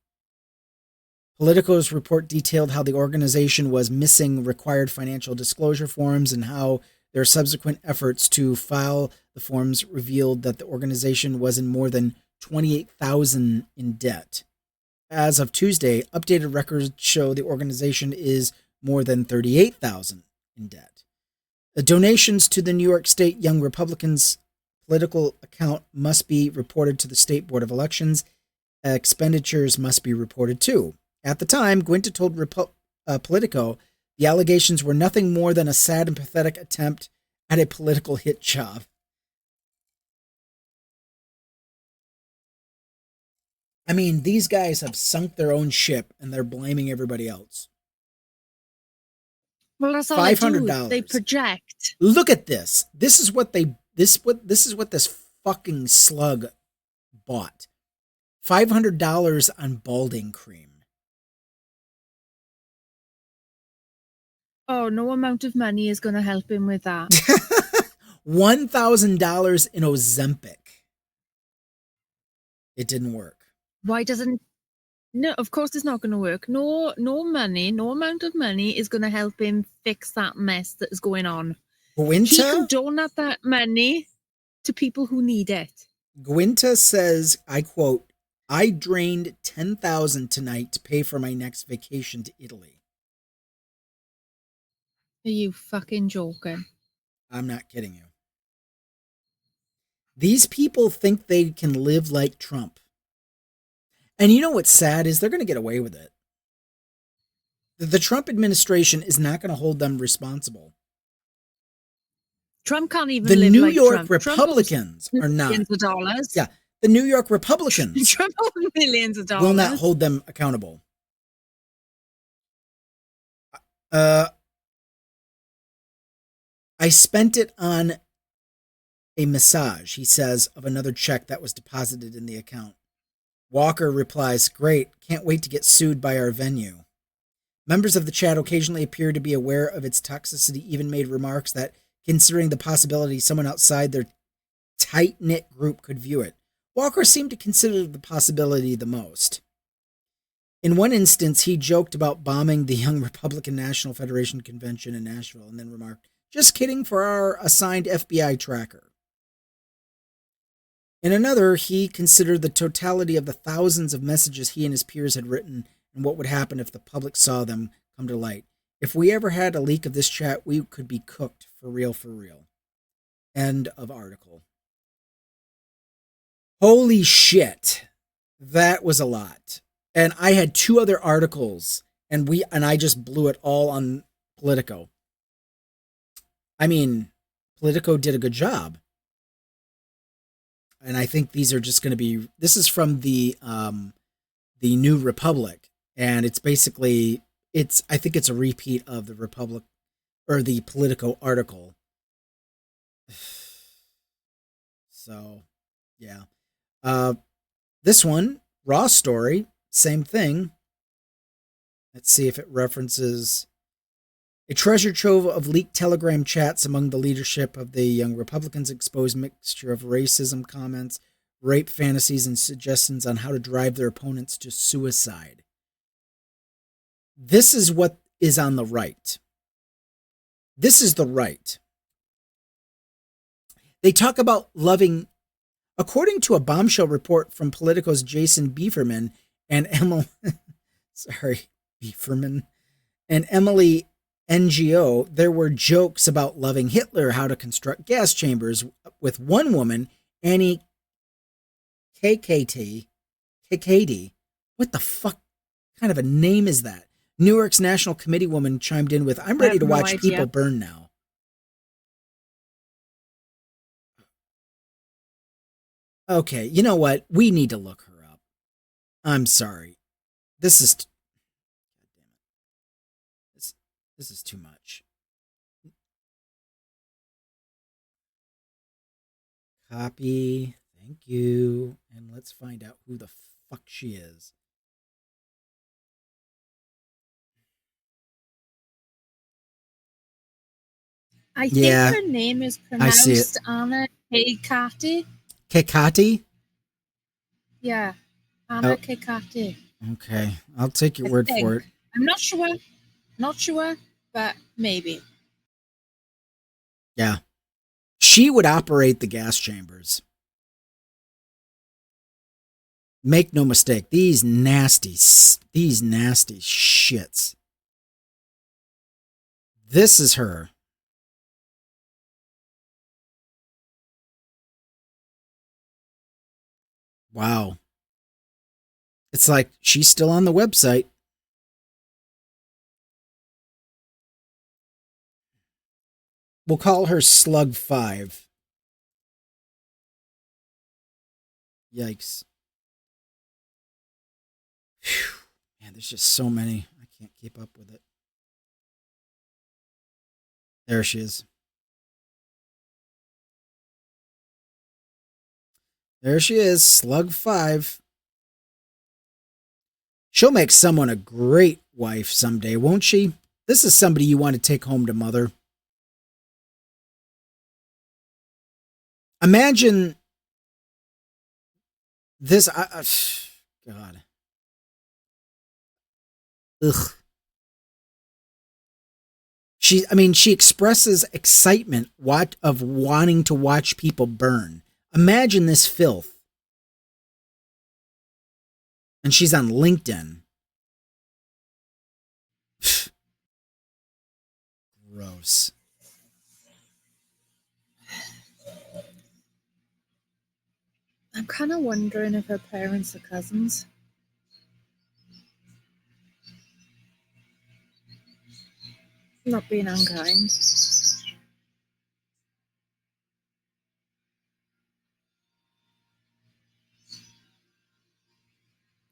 Politico's report detailed how the organization was missing required financial disclosure forms and how their subsequent efforts to file the forms revealed that the organization was in more than $28,000 in debt. As of Tuesday, updated records show the organization is more than $38,000 in debt. The donations to the New York State Young Republicans political account must be reported to the State Board of Elections. Expenditures must be reported too. At the time, Gwinta told Politico the allegations were nothing more than a sad and pathetic attempt at a political hit job. I mean, these guys have sunk their own ship and they're blaming everybody else. Well, that's all they do. They project. Look at this. This is what this fucking slug bought. $500 on balding cream. Oh, no amount of money is going to help him with that. $1,000 in Ozempic. It didn't work. Why doesn't... No, of course it's not going to work. No money, no amount of money is going to help him fix that mess that is going on. Gwinta? He can donate that money to people who need it. Gwinta says, I quote, I drained $10,000 tonight to pay for my next vacation to Italy. Are you fucking joking? I'm not kidding you. These people think they can live like Trump. And you know what's sad is they're going to get away with it. The Trump administration is not going to hold them responsible. Trump can't even the live New like York Trump. Republicans Trump are not. Millions of dollars. Yeah, the New York Republicans Trump owns millions of dollars. will not hold them accountable. I spent it on a massage, he says, of another check that was deposited in the account. Walker replies, "Great, can't wait to get sued by our venue." Members of the chat occasionally appear to be aware of its toxicity, even made remarks that, considering the possibility someone outside their tight-knit group could view it, Walker seemed to consider the possibility the most. In one instance, he joked about bombing the Young Republican National Federation convention in Nashville and then remarked, "Just kidding for our assigned FBI tracker." In another, he considered the totality of the thousands of messages he and his peers had written and what would happen if the public saw them come to light. "If we ever had a leak of this chat, we could be cooked for real, for real." End of article. Holy shit. That was a lot. And I had two other articles and I just blew it all on Politico. I mean, Politico did a good job. And I think these are just going to be, this is from the New Republic, and it's basically, I think it's a repeat of the Republic or the Politico article. So, yeah. This one, Raw Story, same thing. Let's see if it references a treasure trove of leaked Telegram chats among the leadership of the Young Republicans, expose mixture of racism comments, rape fantasies, and suggestions on how to drive their opponents to suicide. This is what is on the right. This is the right. They talk about loving, according to a Bombshell report from Politico's Jason Bieferman and Bieferman and Emily NGO, there were jokes about loving Hitler, how to construct gas chambers, with one woman, Annie KKD. What the fuck kind of a name is that? Newark's National Committee woman chimed in with, "I'm ready to watch people burn now." Okay, you know what? We need to look her up. I'm sorry. This is This is too much. Copy. Thank you. And let's find out who the fuck she is. I think her name is pronounced Anna Kekati. Kekati? Yeah. Anna Kekati. Okay. I'll take your word for it. I'm not sure. Not sure, but maybe. Yeah. She would operate the gas chambers. Make no mistake, these nasty shits. This is her. Wow. It's like she's still on the website. We'll call her Slug 5. Yikes. Whew. Man, there's just so many. I can't keep up with it. There she is. There she is, Slug 5. She'll make someone a great wife someday, won't she? This is somebody you want to take home to mother. Imagine this. God. Ugh. She expresses excitement of wanting to watch people burn. Imagine this filth. And she's on LinkedIn. Gross. I'm kind of wondering if her parents are cousins. Not being unkind.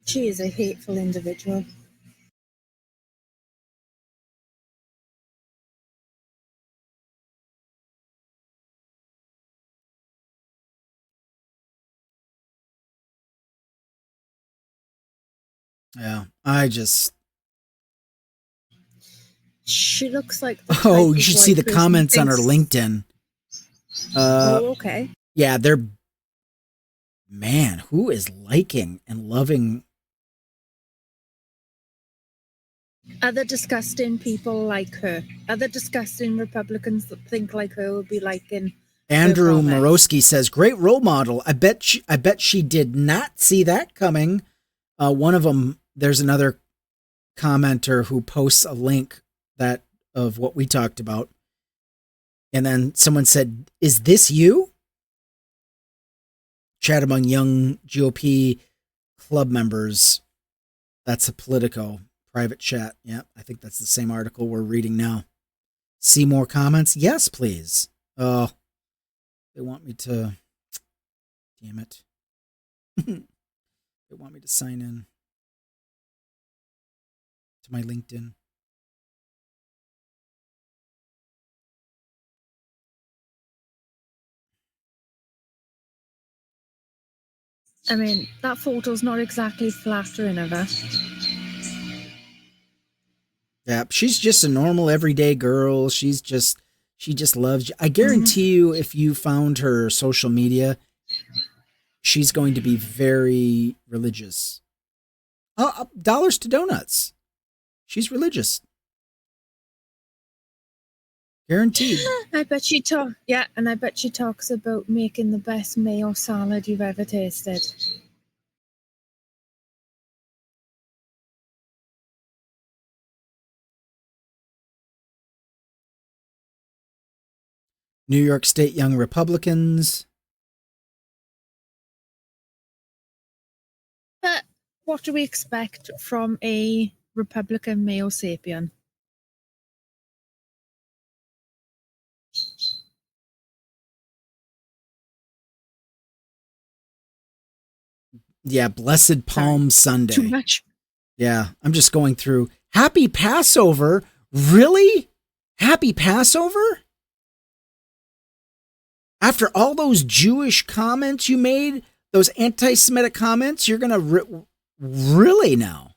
She is a hateful individual. Yeah, I just. She looks like the Oh, type you of should white see the person comments on her thinks- LinkedIn. Oh, okay. Yeah, they're. Man, who is liking and loving? Other disgusting people like her. Other disgusting Republicans that think like her will be liking. Andrew Morosky says, "Great role model. I bet she did not see that coming." One of them. There's another commenter who posts a link that of what we talked about, and then someone said, "Is this you?" Chat among young GOP club members. That's a Politico private chat. Yeah, I think that's the same article we're reading now. See more comments? Yes, please. Oh, they want me to. Damn it. They want me to sign in to my LinkedIn. I mean, that photo's not exactly flattering of her. Yeah, she's just a normal everyday girl. She just loves you. I guarantee you, if you found her social media, she's going to be very religious. Dollars to donuts. She's religious. Guaranteed. I bet she and I bet she talks about making the best mayo salad you've ever tasted. New York State Young Republicans. But what do we expect from a Republican male sapien? Yeah, Blessed Palm Sunday. Too much. Yeah, I'm just going through. Happy Passover? Really? Happy Passover? After all those Jewish comments you made, those anti-Semitic comments, you're going to really now?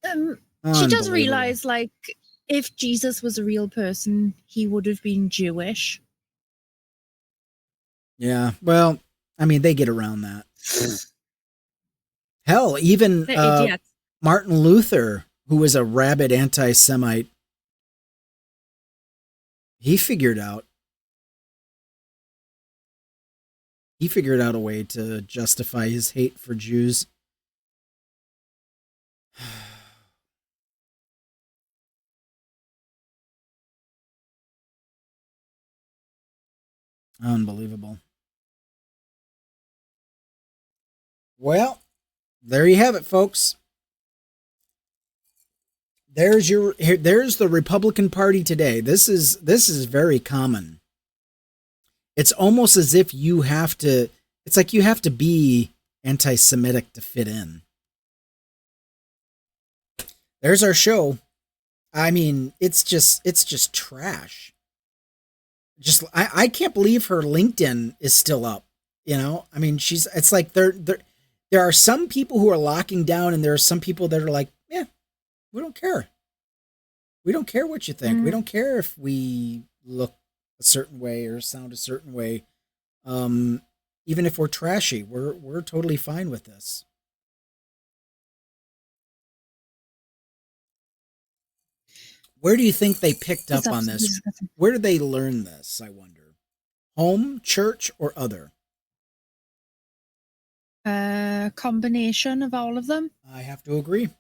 She does realize, like, if Jesus was a real person, he would have been Jewish. Yeah, well, I mean, they get around that. Hell, even Martin Luther, who was a rabid anti-Semite, he figured out a way to justify his hate for Jews. Unbelievable. Well, there you have it, folks. There's the Republican Party today. This is very common. It's almost as if you have to be anti-Semitic to fit in. There's our show. I mean, it's just trash. I can't believe her LinkedIn is still up. You know, I mean, it's like there are some people who are locking down, and there are some people that are like, yeah, we don't care. We don't care what you think. We don't care if we look a certain way or sound a certain way. Even if we're trashy, we're totally fine with this. Where do you think they picked up on this? Where did they learn this, I wonder? Home, church, or other? A combination of all of them. I have to agree.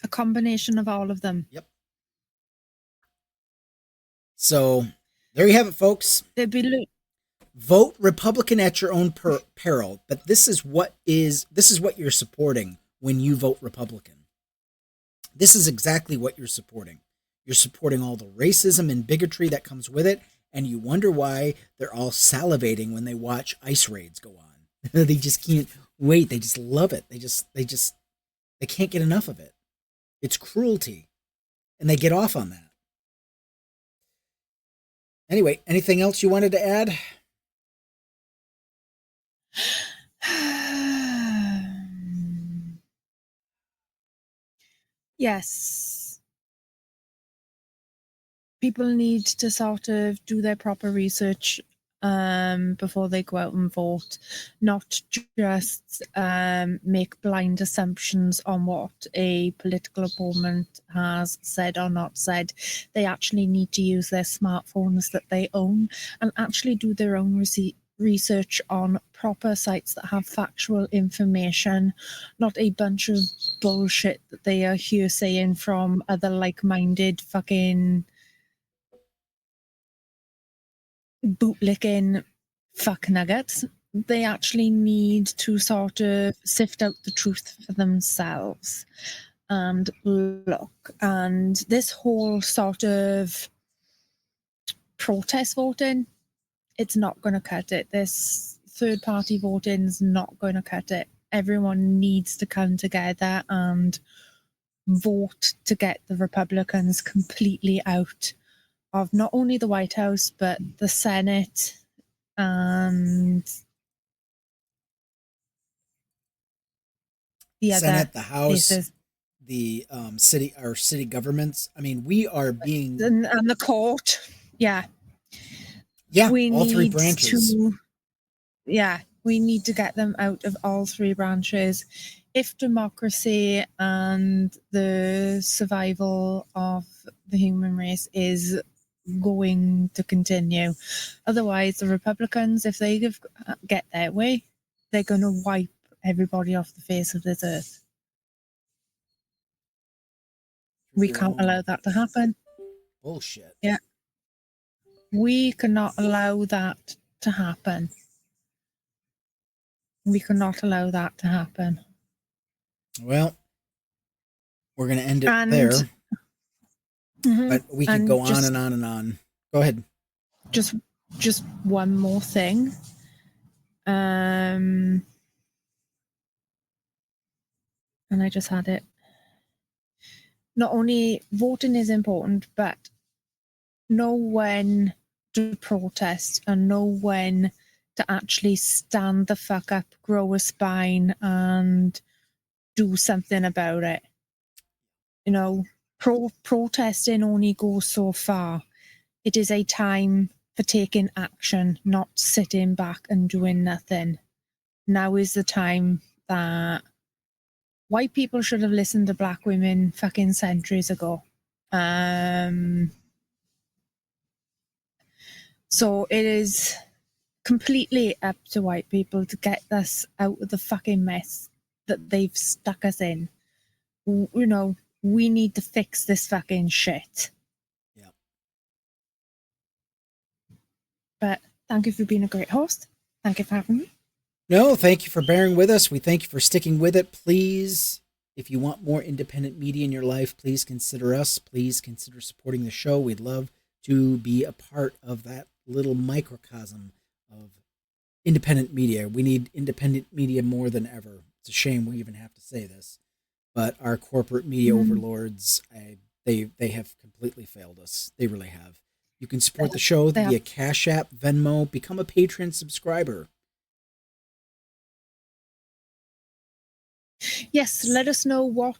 A combination of all of them. Yep. So There you have it, folks. They'd be Vote Republican at your own peril. But this is what you're supporting when you vote Republican. This is exactly what you're supporting. You're supporting all the racism and bigotry that comes with it, and you wonder why they're all salivating when they watch ICE raids go on. They just can't wait. They just love it. They can't get enough of it. It's cruelty, and they get off on that. Anyway, anything else you wanted to add? Yes. People need to sort of do their proper research before they go out and vote, not just make blind assumptions on what a political opponent has said or not said. They actually need to use their smartphones that they own and actually do their own research on proper sites that have factual information, not a bunch of bullshit that they are hearsaying from other like-minded fucking bootlicking fuck nuggets. They actually need to sort of sift out the truth for themselves and look. And this whole sort of protest voting, it's not going to cut it. This third party voting is not going to cut it. Everyone needs to come together and vote to get the Republicans completely out of not only the White House, but the Senate and the Senate, other the House, places. The city governments. I mean, we are being and the court. Yeah. Yeah, We all three need branches. We need to get them out of all three branches. If democracy and the survival of the human race is going to continue. Otherwise, the Republicans, if they get their way, they're going to wipe everybody off the face of this earth. We can't allow that to happen. Bullshit. Yeah. We cannot allow that to happen. We cannot allow that to happen. Well, we're going to end it there. But we could go on and on and on. Go ahead. Just one more thing. And I just had it. Not only voting is important, but know when to protest and know when to actually stand the fuck up, grow a spine, and do something about it. You know, protesting only goes so far. It is a time for taking action, not sitting back and doing nothing. Now is the time that white people should have listened to black women fucking centuries ago. So it is completely up to white people to get us out of the fucking mess that they've stuck us in. You know, we need to fix this fucking shit. Yeah. But thank you for being a great host. Thank you for having me. No, thank you for bearing with us. We thank you for sticking with it. Please, if you want more independent media in your life, please consider us. Please consider supporting the show. We'd love to be a part of that little microcosm of independent media. We need independent media more than ever. It's a shame we even have to say this, but our corporate media overlords, they have completely failed us. They really have. You can support the show via Cash App, Venmo, become a Patreon subscriber. Yes, let us know what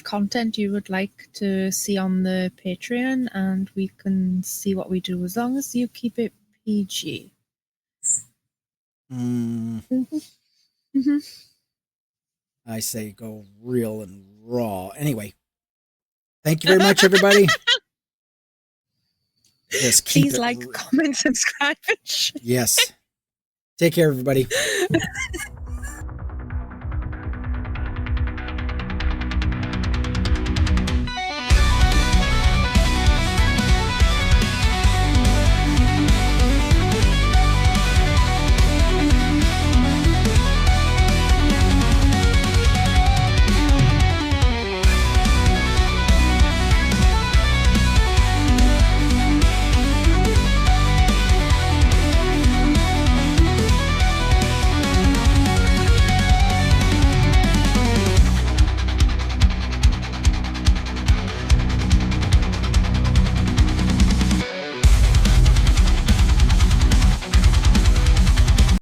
content you would like to see on the Patreon, and we can see what we do as long as you keep it PG. I say go real and raw. Anyway, thank you very much, everybody. Just please like, comment, subscribe. Yes. Take care, everybody.